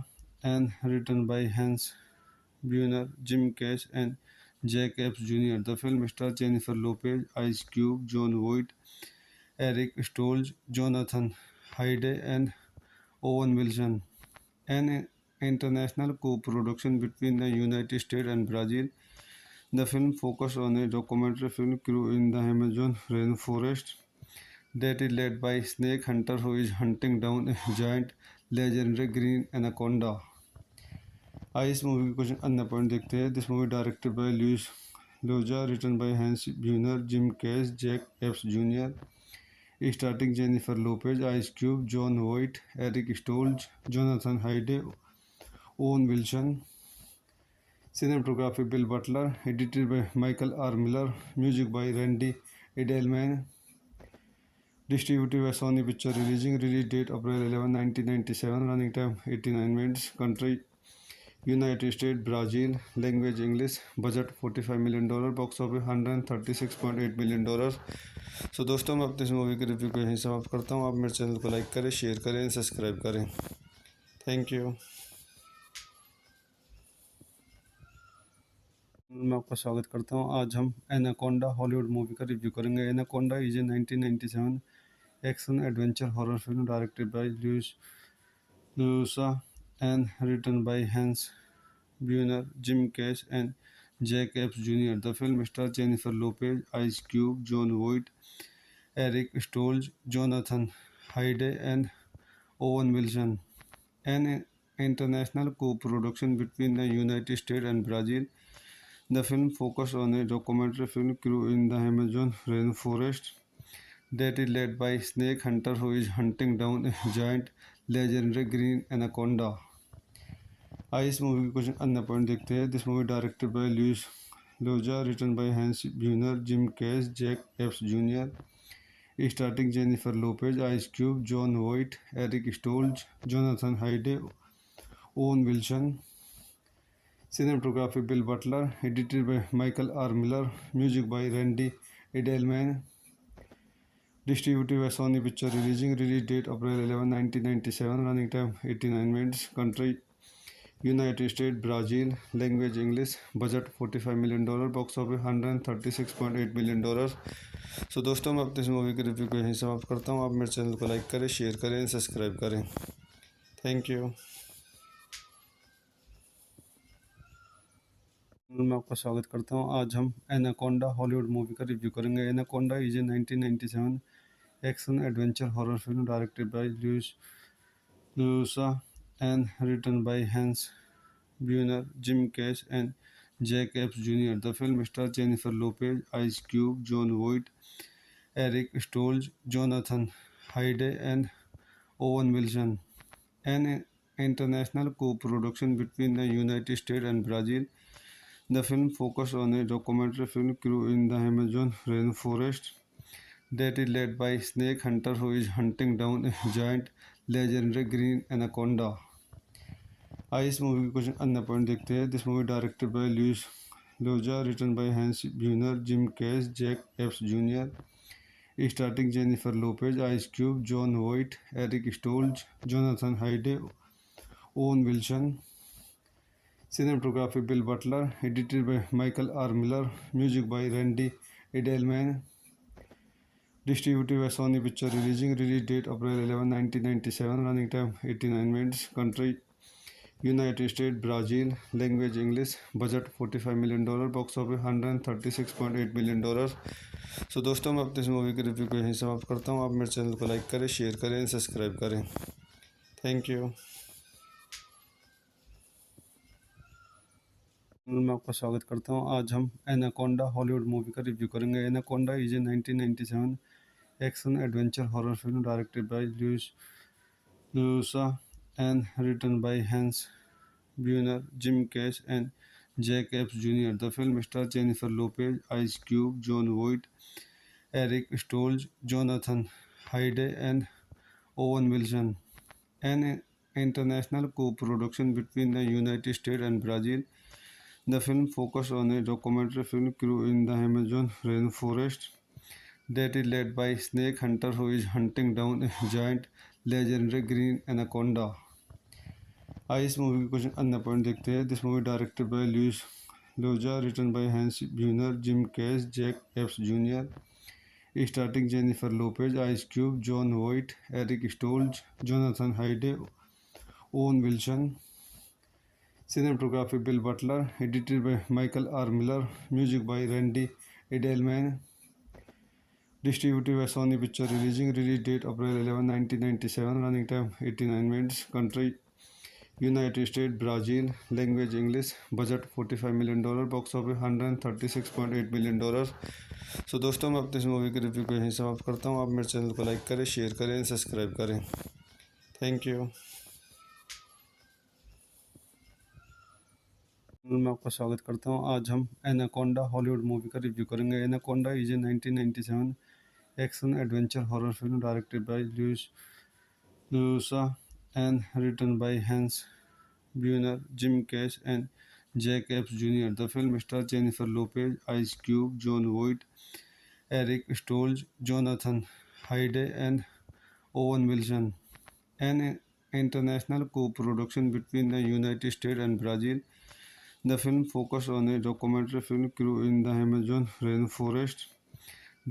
and written by Hans ब्यूनर, Jim Cash and Jack Epps junior. The film star Jennifer Lopez, Ice Cube, Jon Voight, Eric Stoltz, Jonathan Hyde and Owen Wilson. An international co-production between the United States and Brazil, the film focused on a documentary film crew in the Amazon rainforest that is led by snake hunter who is hunting down a giant legendary green anaconda। आइए इस movie के कुछ अन्य point देखते हैं। This movie directed by Luis Llosa, written by Hans ब्यूनर, Jim Cash, Jack Epps junior. Starting Jennifer Lopez, Ice Cube, Jon Voight, Eric Stoltz, Jonathan Hyde, Owen Wilson. Cinematography Bill Butler, edited by Michael R. Miller, music by Randy Edelman, distributed by Sony Picture release date April 11, 1997, running time 89 minutes, country United States, Brazil, language English, budget $45 million, box office $136.8 million। सो दोस्तों मैं अपनी इस movie की review को यहीं समाप्त करता हूँ। आप मेरे चैनल को लाइक करें, शेयर करें, सब्सक्राइब करें। Thank you. मैं आपका स्वागत करता हूँ। आज हम एनाकोंडा हॉलीवुड मूवी का रिव्यू करेंगे। Anaconda is a 1997 action adventure horror film directed by Llosa and written by Hans ब्यूनर, Jim Cash and Jack Epps junior. The film star Jennifer Lopez, Ice Cube, Jon Voight, Eric Stoltz, Jonathan Hyde and Owen Wilson. An international co-production between the United States and Brazil, the film focused on a documentary film crew in the Amazon rainforest that is led by snake hunter who is hunting down a giant legendary green anaconda। आइए इस movie के कुछ अन्य point देखते हैं। This movie directed by Luis Llosa, written by Hans ब्यूनर, Jim Cash, Jack Epps junior. Starting Jennifer Lopez, Ice Cube, Jon Voight, Eric Stoltz, Jonathan Hyde, Owen Wilson. Cinematography Bill Butler, edited by Michael R. Miller, music by Randy Edelman, distributed by Sony Picture release date April 11, 1997, running time 89 minutes, country United States, Brazil, language English, budget $45 million, box office $136.8 million। सो दोस्तों मैं अपनी इस movie की review को यहीं समाप्त करता हूँ। आप मेरे चैनल को लाइक करें, शेयर करें, सब्सक्राइब करें। Thank you. मैं आपका स्वागत करता हूँ। आज हम एनाकोंडा हॉलीवुड मूवी का रिव्यू करेंगे। Anaconda is a 1997 action adventure horror film directed by Llosa and written by Hans ब्यूनर, Jim Cash and Jack Epps junior. The film star Jennifer Lopez, Ice Cube, Jon Voight, Eric Stoltz, Jonathan Hyde and Owen Wilson. An international co-production between the United States and Brazil, the film focused on a documentary film crew in the Amazon rainforest that is led by snake hunter who is hunting down a giant legendary green anaconda। आइए इस movie के कुछ अन्य point देखते हैं। This movie directed by Luis Llosa, written by Hans ब्यूनर, Jim Cash, Jack Epps junior. Starting Jennifer Lopez, Ice Cube, Jon Voight, Eric Stoltz, Jonathan Hyde, Owen Wilson. Cinematography Bill Butler, edited by Michael R. Miller, music by Randy Edelman, distributed by Sony Picture release date April 11, 1997, running time 89 minutes, country United States, Brazil, language English, budget $45 million, box office $136.8 million। सो दोस्तों मैं अपनी इस movie की review को यहीं समाप्त करता हूँ। आप मेरे चैनल को लाइक करें, शेयर करें, सब्सक्राइब करें। Thank you. मैं आपका स्वागत करता हूँ। आज हम एनाकोंडा हॉलीवुड मूवी का रिव्यू करेंगे। Anaconda is a 1997 action adventure horror film directed bye Luisa and written by Hans Bueller, Jim Cash, and Jack Epps Jr. The film stars Jennifer Lopez, Ice Cube, John Voight, Eric Stoltz, Jonathan Hyde, and Owen Wilson. An international co-production between the United States and Brazil, the film focuses on a documentary film crew in the Amazon rainforest that is led by snake hunter who is hunting down a giant legendary green anaconda. आइए इस movie के कुछ अन्य point देखते हैं। This movie directed by Luis Llosa, written by Hans ब्यूनर, Jim Cash, Jack Epps junior, starting Jennifer Lopez, Ice Cube, Jon Voight, Eric Stoltz, Jonathan Hyde, Owen Wilson. Cinematography Bill Butler, edited by Michael R Miller, music by Randy Edelman, distributed by Sony Picture release date April 11, 1997, running time 89 minutes, country United States, Brazil, language English, budget $45 million, box office $136.8 million। सो दोस्तों, मैं अपने इस movie के review को यहीं समाप्त करता हूँ। आप मेरे चैनल को लाइक करें, शेयर करें, सब्सक्राइब करें। Thank you. मैं आपका स्वागत करता हूँ। आज हम एनाकोंडा हॉलीवुड मूवी का रिव्यू करेंगे। Anaconda is a 1997 action adventure horror film directed bye Luisa and written by Hans Bueller, Jim Cash, and Jack Epps Jr. The film stars Jennifer Lopez, Ice Cube, John Voight, Eric Stoltz, Jonathan Hyde, and Owen Wilson. An international co-production between the United States and Brazil, the film focuses on a documentary film crew in the Amazon rainforest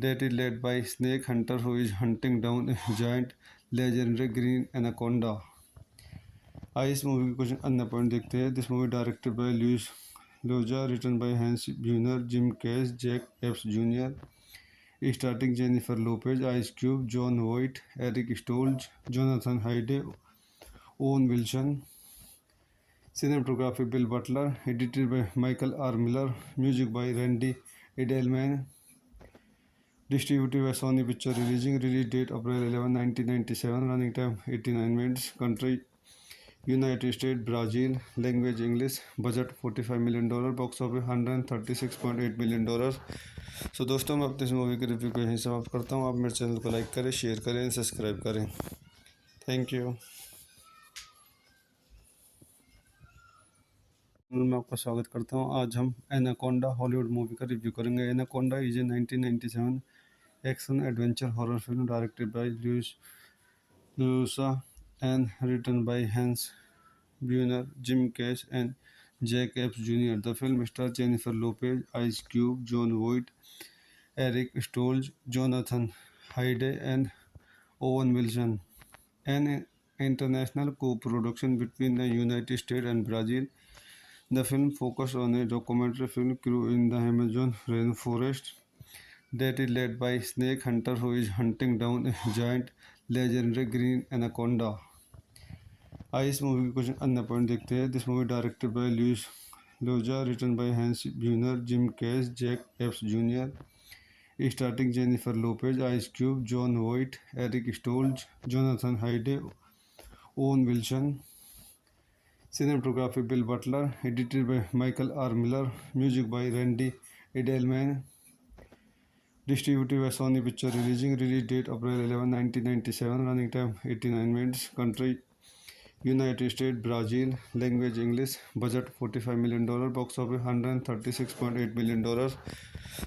that is led by snake hunter who is hunting down a giant legendary green anaconda. आइए इस movie के कुछ अन्य point देखते हैं। This movie directed by Luis Llosa, written by Hans ब्यूनर, Jim Cash, Jack Epps junior, starting Jennifer Lopez, Ice Cube, Jon Voight, Eric Stoltz, Jonathan Hyde, Owen Wilson. Cinematography Bill Butler, edited by Michael R Miller, music by Randy Edelman, distributed by Sony Picture release date April 11, 1997, running time 89 minutes, country United States, Brazil, language English, budget $45 million, box office $136.8 million। सो दोस्तों, मैं अपने इस movie के review को यहीं समाप्त करता हूँ। आप मेरे चैनल को लाइक करें, शेयर करें, सब्सक्राइब करें। Thank you. मैं आपका स्वागत करता हूँ। आज हम एनाकोंडा हॉलीवुड मूवी का रिव्यू करेंगे। Anaconda is a 1997 action adventure horror film directed bye Luisa and written by Hans Bueller, Jim Cash, and Jack Epps Jr. The film stars Jennifer Lopez, Ice Cube, John Voight, Eric Stoltz, Jonathan Hyde, and Owen Wilson. An international co-production between the United States and Brazil, the film focuses on a documentary film crew in the Amazon rainforest that is led by snake hunter who is hunting down a giant legendary green anaconda. आइए इस movie के कुछ अन्य point देखते हैं। This movie directed by Luis Llosa, written by Hans ब्यूनर, Jim Cash, Jack Epps junior, starting Jennifer Lopez, Ice Cube, Jon Voight, Eric Stoltz, Jonathan Hyde, Owen Wilson. Cinematography Bill Butler, edited by Michael R Miller, music by Randy Edelman, distributed by Sony Picture release date April 11, 1997, running time 89 minutes, country United States, Brazil, language English, budget $45 million, box office $136.8 million।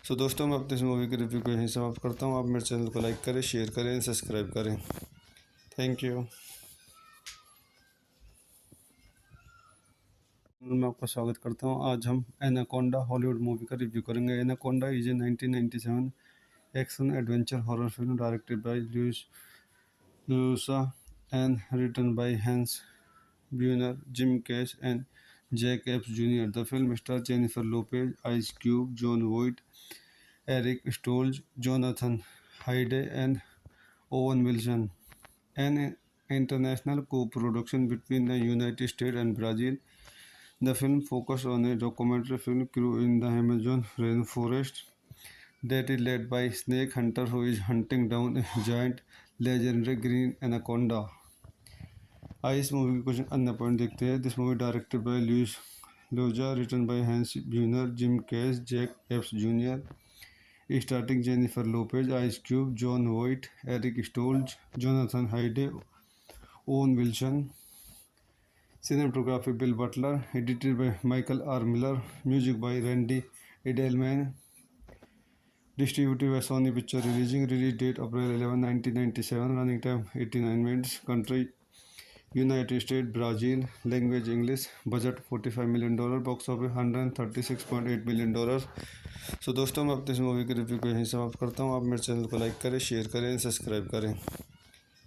सो दोस्तों, मैं अपने इस movie के review को यहीं समाप्त करता हूँ। आप मेरे चैनल को लाइक करें, शेयर करें, सब्सक्राइब करें। Thank you. मैं आपका स्वागत करता हूँ। आज हम एनाकोंडा हॉलीवुड मूवी का रिव्यू करेंगे। Anaconda is a 1997 action adventure horror film directed bye Luisa and written by Hans Bueller, Jim Cash, and Jack Epps Jr. The film stars Jennifer Lopez, Ice Cube, John Voight, Eric Stoltz, Jonathan Hyde, and Owen Wilson. An international co-production between the United States and Brazil, The film focused on a documentary film crew in the Amazon rainforest that is led by snake hunter who is hunting down a giant legendary green anaconda. आइए इस movie के कुछ अन्य point देखते हैं. This movie directed by Luis Llosa, written by Hans ब्यूनर, Jim Cash, Jack Epps junior, starting Jennifer Lopez, Ice Cube, Jon Voight, Eric Stoltz, Jonathan Hyde, Owen Wilson. Cinematography Bill Butler, edited by Michael R. Miller, music by Randy Edelman, distributed by Sony Picture release date April 11, 1997, running time 89 minutes, country United States, Brazil, language English, budget $45 million, box office $136.8 million. सो दोस्तों मैं अपने इस movie के review को यहीं समाप्त करता हूँ. आप मेरे चैनल को लाइक करें, शेयर करें, सब्सक्राइब करें.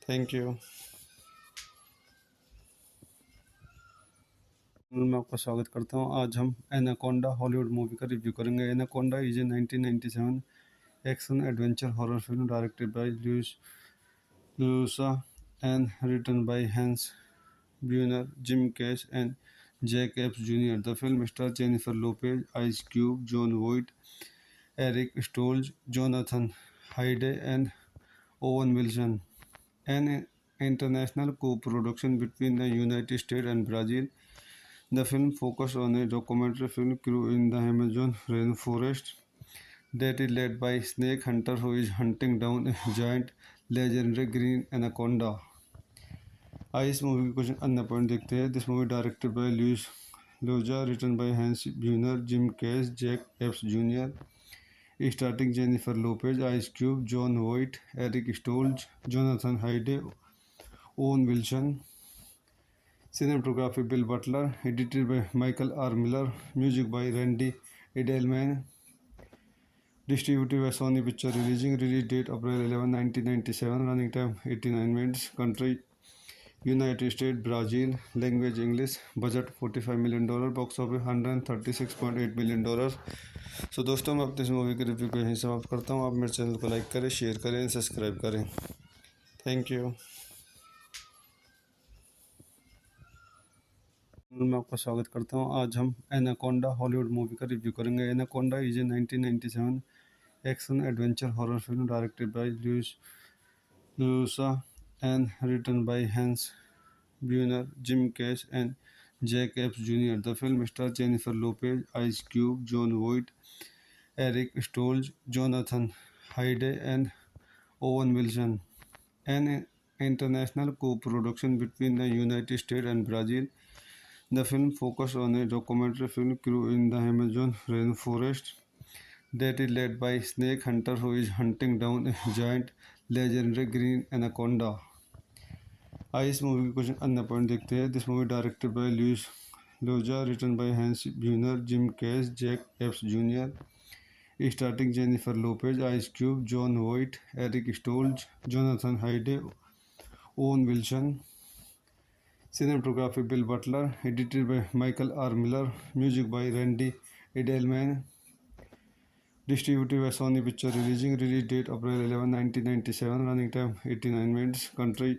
Thank you. मैं आपका स्वागत करता हूँ. आज हम एनाकोंडा हॉलीवुड मूवी का रिव्यू करेंगे. Anaconda is a 1997 action adventure horror film directed by Luisa and written by Hans Bueller, Jim Cash, and Jack Epps Jr. The film stars Jennifer Lopez, Ice Cube, Jon Voight, Eric Stoltz, Jonathan Hyde, and Owen Wilson. An international co-production between the United States and Brazil, the film focused on a documentary film crew in the Amazon rainforest that is led by snake hunter who is hunting down a giant legendary green anaconda. आइए इस movie के कुछ अन्य point देखते हैं. This movie directed by Luis Llosa, written by Hans ब्यूनर, Jim Cash, Jack Epps junior, starting Jennifer Lopez, Ice Cube, Jon Voight, Eric Stoltz, Jonathan Hyde, Owen Wilson. Cinematography Bill Butler, edited by Michael R. Miller, music by Randy Edelman, distributed by Sony Picture release date April 11, 1997, running time 89 minutes, country United States, Brazil, language English, budget $45 million, box office $136.8 million. सो दोस्तों मैं अपने इस movie के review को यहीं समाप्त करता हूँ. आप मेरे चैनल को लाइक करें, शेयर करें, सब्सक्राइब करें. Thank you. मैं आपका स्वागत करता हूँ. आज हम एनाकोंडा हॉलीवुड मूवी का रिव्यू करेंगे. Anaconda is a 1997 action adventure horror film directed by Luisa and written by Hans Bueller, Jim Cash, and Jack Epps Jr. The film stars Jennifer Lopez, Ice Cube, Jon Voight, Eric Stoltz, Jonathan Hyde, and Owen Wilson. An international co-production between the United States and Brazil, the film focused on a documentary film crew in the Amazon rainforest that is led by snake hunter who is hunting down a giant legendary green anaconda. आइए इस movie के कुछ अन्य point देखते हैं. This movie directed by Luis Llosa, written by Hans ब्यूनर, Jim Cash, Jack Epps junior, starting Jennifer Lopez, Ice Cube, Jon Voight, Eric Stoltz, Jonathan Hyde, Owen Wilson. Cinematography Bill Butler, edited by Michael R. Miller, music by Randy Edelman, distributed by Sony Picture release date April 11, 1997, running time 89 minutes, country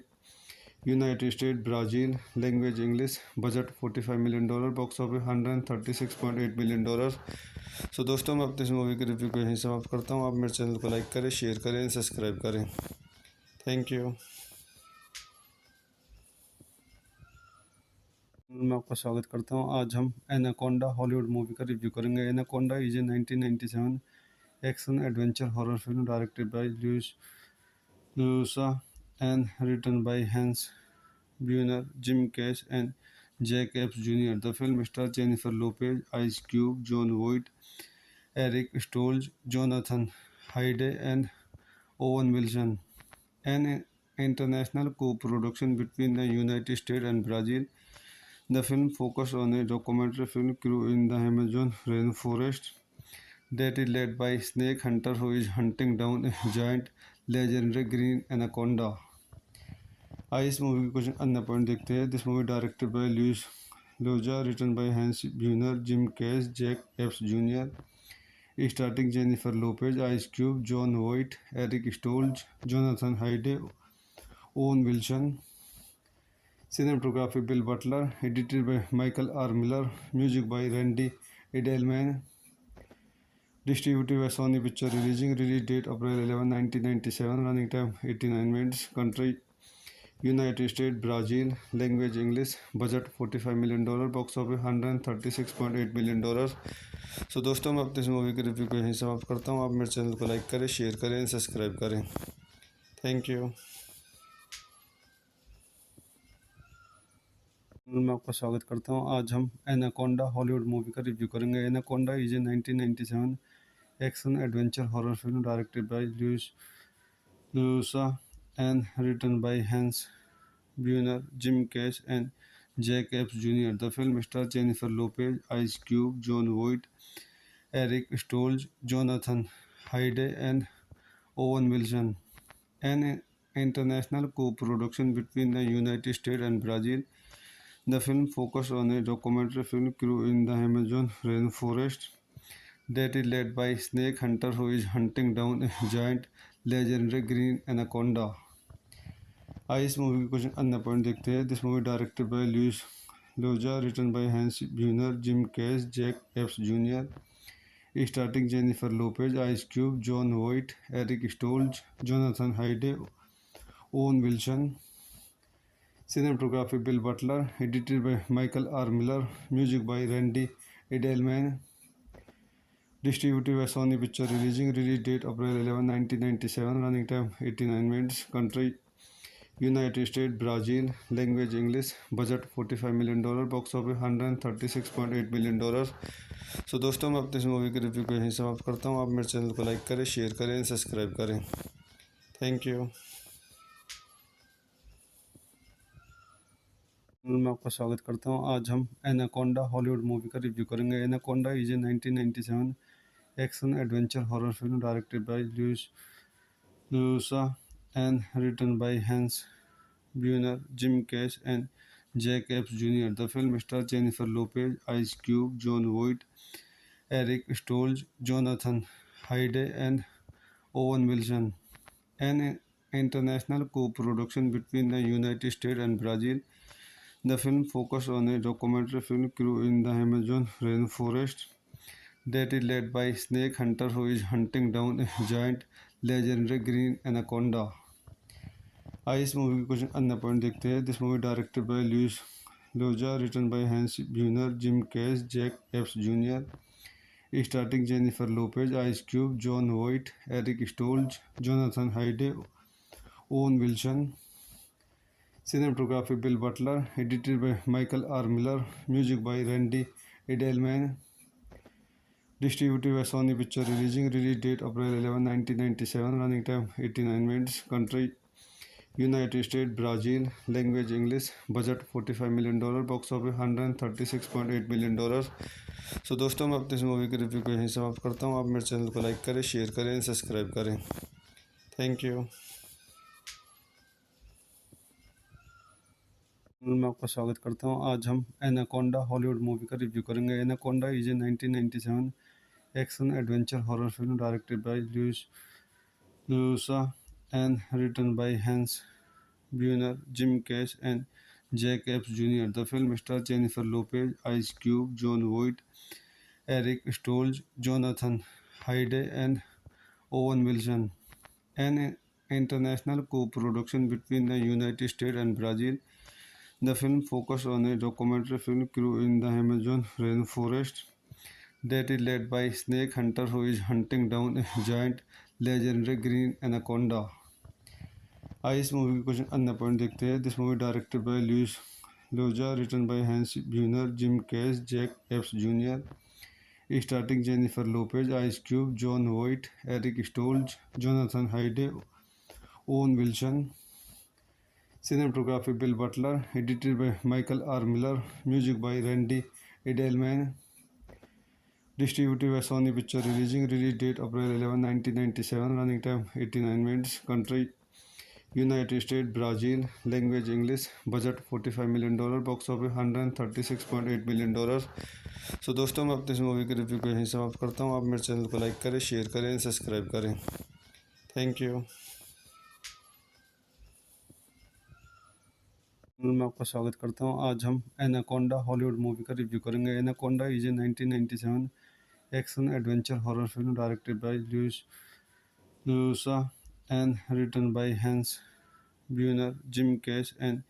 United States, Brazil, language English, budget $45 million, box office $136.8 million. सो दोस्तों मैं अपने इस movie के review को यहीं समाप्त करता हूँ. आप मेरे चैनल को लाइक करें, शेयर करें, सब्सक्राइब करें. Thank you. मैं आपका स्वागत करता हूँ. आज हम एनाकोंडा हॉलीवुड मूवी का रिव्यू करेंगे. Anaconda is a 1997 action adventure horror film directed by Luisa and written by Hans Bueller, Jim Cash, and Jack Epps Jr. The film stars Jennifer Lopez, Ice Cube, Jon Voight, Eric Stoltz, Jonathan Hyde, and Owen Wilson. An international co-production between the United States and Brazil, the film focused on a documentary film crew in the Amazon rainforest that is led by snake hunter who is hunting down a giant legendary green anaconda. आइए इस movie के कुछ अन्य point देखते हैं. This movie directed by Luis Llosa, written by Hans ब्यूनर, Jim Cash, Jack Epps junior, starting Jennifer Lopez, Ice Cube, Jon Voight, Eric Stoltz, Jonathan Hyde, Owen Wilson. Cinematography Bill Butler, edited by Michael R. Miller, music by Randy Edelman, distributed by Sony Picture release date April 11, 1997, running time 89 minutes, country United States, Brazil, language English, budget $45 million, box office $136.8 million। सो दोस्तों मैं अपने इस movie के review को यहीं समाप्त करता हूँ। आप मेरे चैनल को लाइक करें, शेयर करें, सब्सक्राइब करें। Thank you. मैं आपका स्वागत करता हूँ। आज हम एनाकोंडा हॉलीवुड मूवी का रिव्यू करेंगे। Anaconda is a 1997 action adventure horror film directed by Llosa and written by Hans ब्यूनर, Jim Cash and Jack Epps junior. The film star Jennifer Lopez, Ice Cube, Jon Voight, Eric Stoltz, Jonathan Hyde and Owen Wilson. An international co-production between the United States and Brazil, the film focused on a documentary film crew in the Amazon rainforest that is led by snake hunter who is hunting down a giant legendary green anaconda। आइए इस movie के कुछ अन्य point देखते हैं। This movie directed by Luis Llosa, written by Hans ब्यूनर, Jim Cash, Jack Epps junior, starting Jennifer Lopez, Ice Cube, Jon Voight, Eric Stoltz, Jonathan Hyde, Owen Wilson. Cinematography Bill Butler, edited by Michael R. Miller, music by Randy Edelman, distributed by Sony Picture release date April 11, 1997, running time 89 minutes, country United States, Brazil, language English, budget $45 million, box office $136.8 million। सो दोस्तों मैं अपने इस movie के review को यहीं समाप्त करता हूँ। आप मेरे चैनल को लाइक करें, शेयर करें, सब्सक्राइब करें। Thank you. मैं आपका स्वागत करता हूँ। आज हम एनाकोंडा हॉलीवुड मूवी का रिव्यू करेंगे। Anaconda is a 1997 action adventure horror film directed by Llosa and written by Hans ब्यूनर, Jim Cash and Jack Epps junior. The film star Jennifer Lopez, Ice Cube, Jon Voight, Eric Stoltz, Jonathan Hyde and Owen Wilson. An international co-production between the United States and Brazil, the film focused on a documentary film crew in the Amazon rainforest that is led by snake hunter who is hunting down a giant legendary green anaconda। आइए इस movie के कुछ अन्य point देखते हैं। This movie directed by Luis Llosa, written by Hans ब्यूनर, Jim Cash, Jack Epps junior, starting Jennifer Lopez, Ice Cube, Jon Voight, Eric Stoltz, Jonathan Hyde, Owen Wilson. Cinematography Bill Butler, edited by Michael R. Miller, music by Randy Edelman, distributed by Sony Picture release date April 11, 1997, running time 89 minutes, country United States, Brazil, language English, budget $45 million, box office $136.8 million। सो दोस्तों मैं अपने इस movie के review को यहीं समाप्त करता हूँ। आप मेरे चैनल को लाइक करें, शेयर करें, सब्सक्राइब करें। Thank you. मैं आपका स्वागत करता हूँ। आज हम एनाकोंडा हॉलीवुड मूवी का रिव्यू करेंगे। Anaconda is a 1997 action adventure horror film directed by Llosa and written by Hans ब्यूनर, Jim Cash and Jack Epps junior. The film star Jennifer Lopez, Ice Cube, Jon Voight, Eric Stoltz, Jonathan Hyde and Owen Wilson. An international co-production between the United States and Brazil, the film focused on a documentary film crew in the Amazon rainforest that is led by snake hunter who is hunting down a giant legendary green anaconda। आइए इस movie के कुछ अन्य point देखते हैं। This movie directed by Luis Llosa, written by Hans ब्यूनर, Jim Cash, Jack Epps junior, starting Jennifer Lopez, Ice Cube, Jon Voight, Eric Stoltz, Jonathan Hyde, Owen Wilson. Cinematography Bill Butler, edited by Michael R. Miller, music by Randy Edelman, distributed by Sony Picture release date April 11, 1997, running time 89 minutes, country United States, Brazil, language English, budget $45 million, box office $136.8 million। सो दोस्तों मैं अपने इस movie के review को यहीं समाप्त करता हूँ। आप मेरे चैनल को लाइक करें, शेयर करें, सब्सक्राइब करें। Thank you. मैं आपका स्वागत करता हूँ। आज हम एनाकोंडा हॉलीवुड मूवी का रिव्यू करेंगे। Anaconda is a 1997 action adventure horror film directed by Llosa and written by Hans ब्यूनर, Jim Cash and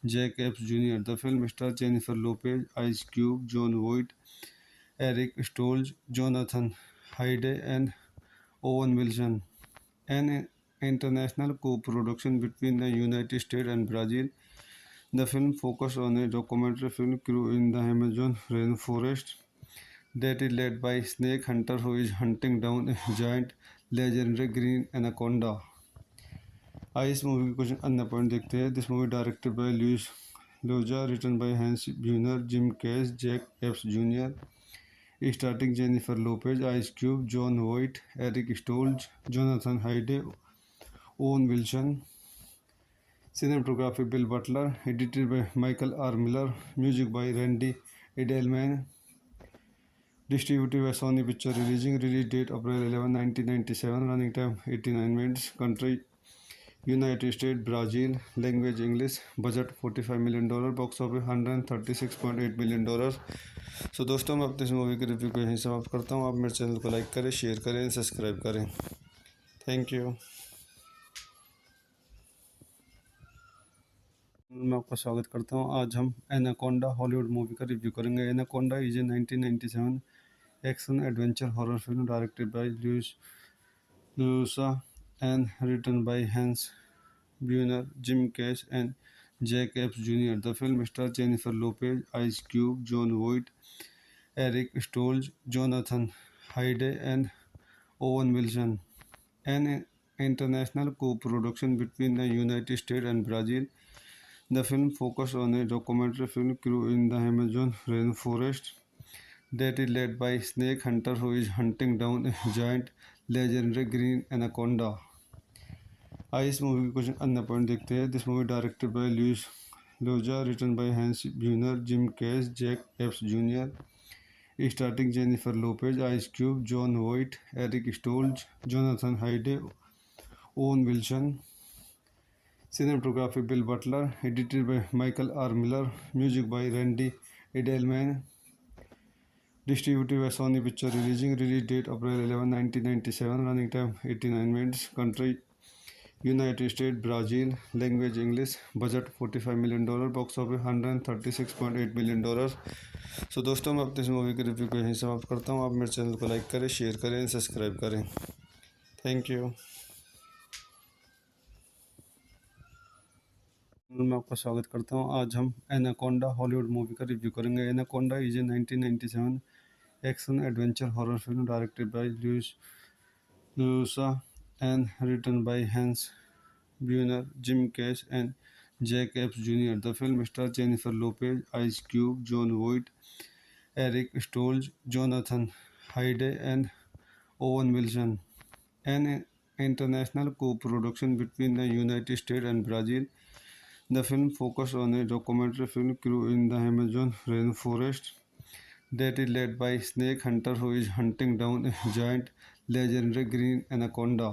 Jack Epps junior. The film stars Jennifer Lopez, Ice Cube, Jon Voight, Eric Stoltz, Jonathan Hyde, and Owen Wilson. An international co-production between the United States and Brazil, the film focuses on a documentary film crew in the Amazon rainforest that is led by a snake hunter who is hunting down a giant legendary green anaconda. आइए इस movie के कुछ अन्य point देखते हैं. This movie directed by Luis Llosa, written by Hans ब्यूनर, Jim Cash, Jack Epps junior. Starting Jennifer Lopez, Ice Cube, Jon Voight, Eric Stoltz, Jonathan Hyde, Owen Wilson. Cinematography Bill Butler, edited by Michael R. Miller, music by Randy Edelman, distributed by Sony Picture release date April 11, 1997, running time 89 minutes, country United States, Brazil, language English, budget $45 million, box office $136.8 million. सो दोस्तों, मैं अपने इस movie के review को यहीं समाप्त करता हूँ. आप मेरे चैनल को लाइक करें, शेयर करें, सब्सक्राइब करें. Thank you. मैं आपका स्वागत करता हूँ. आज हम एनाकोंडा हॉलीवुड मूवी का रिव्यू करेंगे. Anaconda is a 1997 action adventure horror film directed by Llosa and written by Hans ब्यूनर, Jim Cash and Jack Epps junior. The film star Jennifer Lopez, Ice Cube, Jon Voight, Eric Stoltz, Jonathan Hyde, and Owen Wilson. An international co-production between the United States and Brazil, the film focuses on a documentary film crew in the Amazon rainforest that is led by a snake hunter who is hunting down a giant legendary green anaconda. आइए इस movie के कुछ अन्य point देखते हैं. This movie directed by Luis Llosa, written by Hans ब्यूनर, Jim Cash, Jack Epps junior. Starting Jennifer Lopez, Ice Cube, Jon Voight, Eric Stoltz, Jonathan Hyde, Owen Wilson. Cinematography Bill Butler, edited by Michael R. Miller, music by Randy Edelman, distributed by Sony Picture release date April 11, 1997, running time 89 minutes, country United States, Brazil, language English, budget $45 million, box office $136.8 million. सो दोस्तों, मैं अपने इस movie के review को यहीं समाप्त करता हूँ. आप मेरे चैनल को लाइक करें, शेयर करें, सब्सक्राइब करें. Thank you. मैं आपका स्वागत करता हूँ. आज हम एनाकोंडा हॉलीवुड मूवी का रिव्यू करेंगे. Anaconda is a 1997 action adventure horror film directed by Llosa and written by Hans ब्यूनर, Jim Cash and Jack Epps junior. The film star Jennifer Lopez, Ice Cube, Jon Voight, Eric Stoltz, Jonathan Hyde, and Owen Wilson. An international co-production between the United States and Brazil, the film focuses on a documentary film crew in the Amazon rainforest that is led by a snake hunter who is hunting down a giant legendary green anaconda.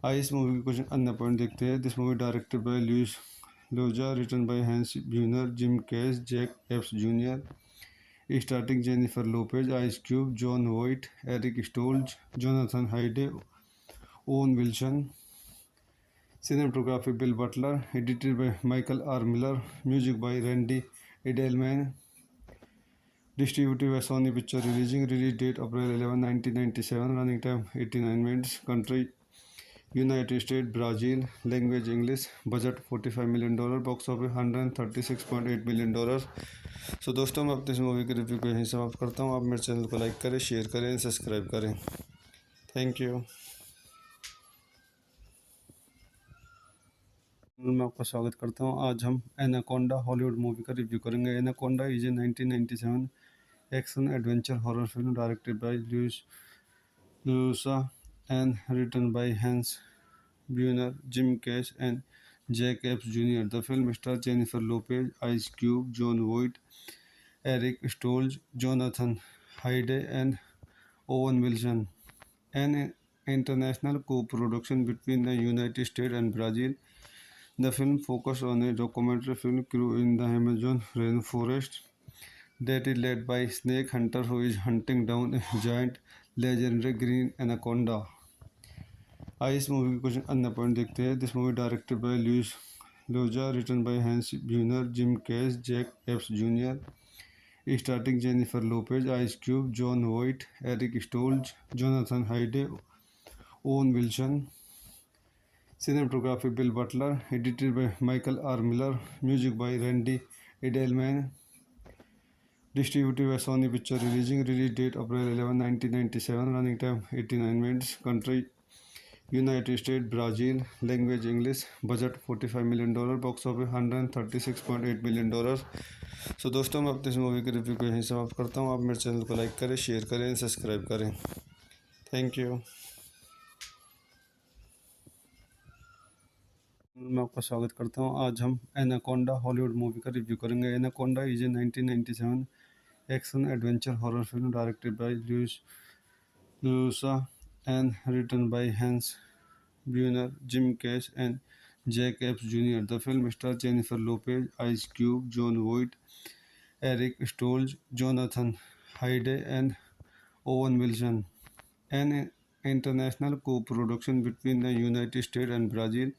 आइए इस movie के कुछ अन्य point देखते हैं. This movie directed by Luis Llosa, written by Hans ब्यूनर, Jim Cash, Jack Epps junior. Starting Jennifer Lopez, Ice Cube, Jon Voight, Eric Stoltz, Jonathan Hyde, Owen Wilson. Cinematography Bill Butler, edited by Michael R. Miller, music by Randy Edelman, distributed by Sony Picture release date April 11, 1997, running time 89 minutes, country United States, Brazil, language English, budget $45 million, box office $136.8 million. सो दोस्तों, मैं अपने इस movie के review को यहीं समाप्त करता हूँ. आप मेरे चैनल को लाइक करें, शेयर करें, सब्सक्राइब करें. Thank you. मैं आपका स्वागत करता हूँ. आज हम एनाकोंडा हॉलीवुड मूवी का रिव्यू करेंगे. Anaconda is a 1997 action adventure horror film directed by Llosa and written by Hans ब्यूनर, Jim Cash and Jack Epps junior. The film star Jennifer Lopez, Ice Cube, Jon Voight, Eric Stoltz, Jonathan Hyde, and Owen Wilson. An international co-production between the United States and Brazil, The film focused on a documentary film crew in the Amazon rainforest that is led by snake hunter who is hunting down a giant legendary green anaconda. आइए इस movie के कुछ अन्य point देखते हैं. This movie directed by Luis Llosa, written by Hans ब्यूनर, Jim Cash, Jack Epps Junior, starring Jennifer Lopez, Ice Cube, John Voight, Eric Stoltz, Jonathan Hyde, Owen Wilson. Cinematography Bill Butler, edited by Michael R. Miller, music by Randy Edelman, distributed by Sony Pictures, release date April 11, 1997, running time 89 minutes, country United States, Brazil, language English, budget $45 million, box office $136.8 million. सो दोस्तों, मैं अपनी इस movie के review को यहीं समाप्त करता हूँ. आप मेरे चैनल को लाइक करें, शेयर करें, सब्सक्राइब करें. Thank you. मैं आपका स्वागत करता हूँ. आज हम एनाकोंडा हॉलीवुड मूवी का रिव्यू करेंगे. Anaconda is a 1997 action adventure horror film directed by Luis Llosa and written by Hans Bueller, Jim Cash, and Jack Epps Jr. The film stars Jennifer Lopez, Ice Cube, John Voight, Eric Stoltz, Jonathan Hyde, and Owen Wilson. An international co-production between the United States and Brazil,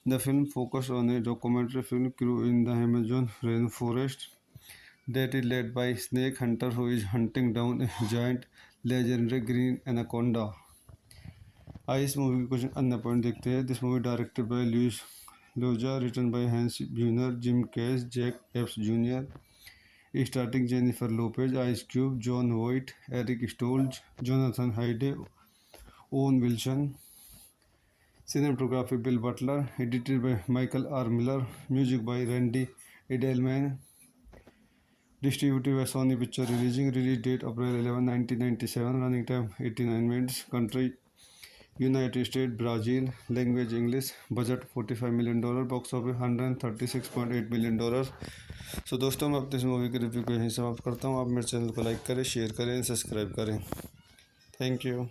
the film focuses on a documentary film crew in the Amazon rainforest that is led by snake hunter who is hunting down a giant legendary green anaconda. आइए इस movie के कुछ अन्य point देखते हैं. This movie directed by Luis Llosa, written by Hans ब्यूनर, Jim Cash, Jack Epps Junior, starring Jennifer Lopez, Ice Cube, John Voight, Eric Stoltz, Jonathan Hyde, Owen Wilson. Cinematography Bill Butler, edited by Michael R. Miller, music by Randy Edelman, distributed by Sony Pictures, release date April 11, 1997, running time 89 minutes, country United States, Brazil, language English, budget $45 million, box office $136.8 million. सो दोस्तों, मैं अपनी इस movie के review को यहीं समाप्त करता हूँ. आप मेरे चैनल को लाइक करें, शेयर करें, सब्सक्राइब करें. Thank you.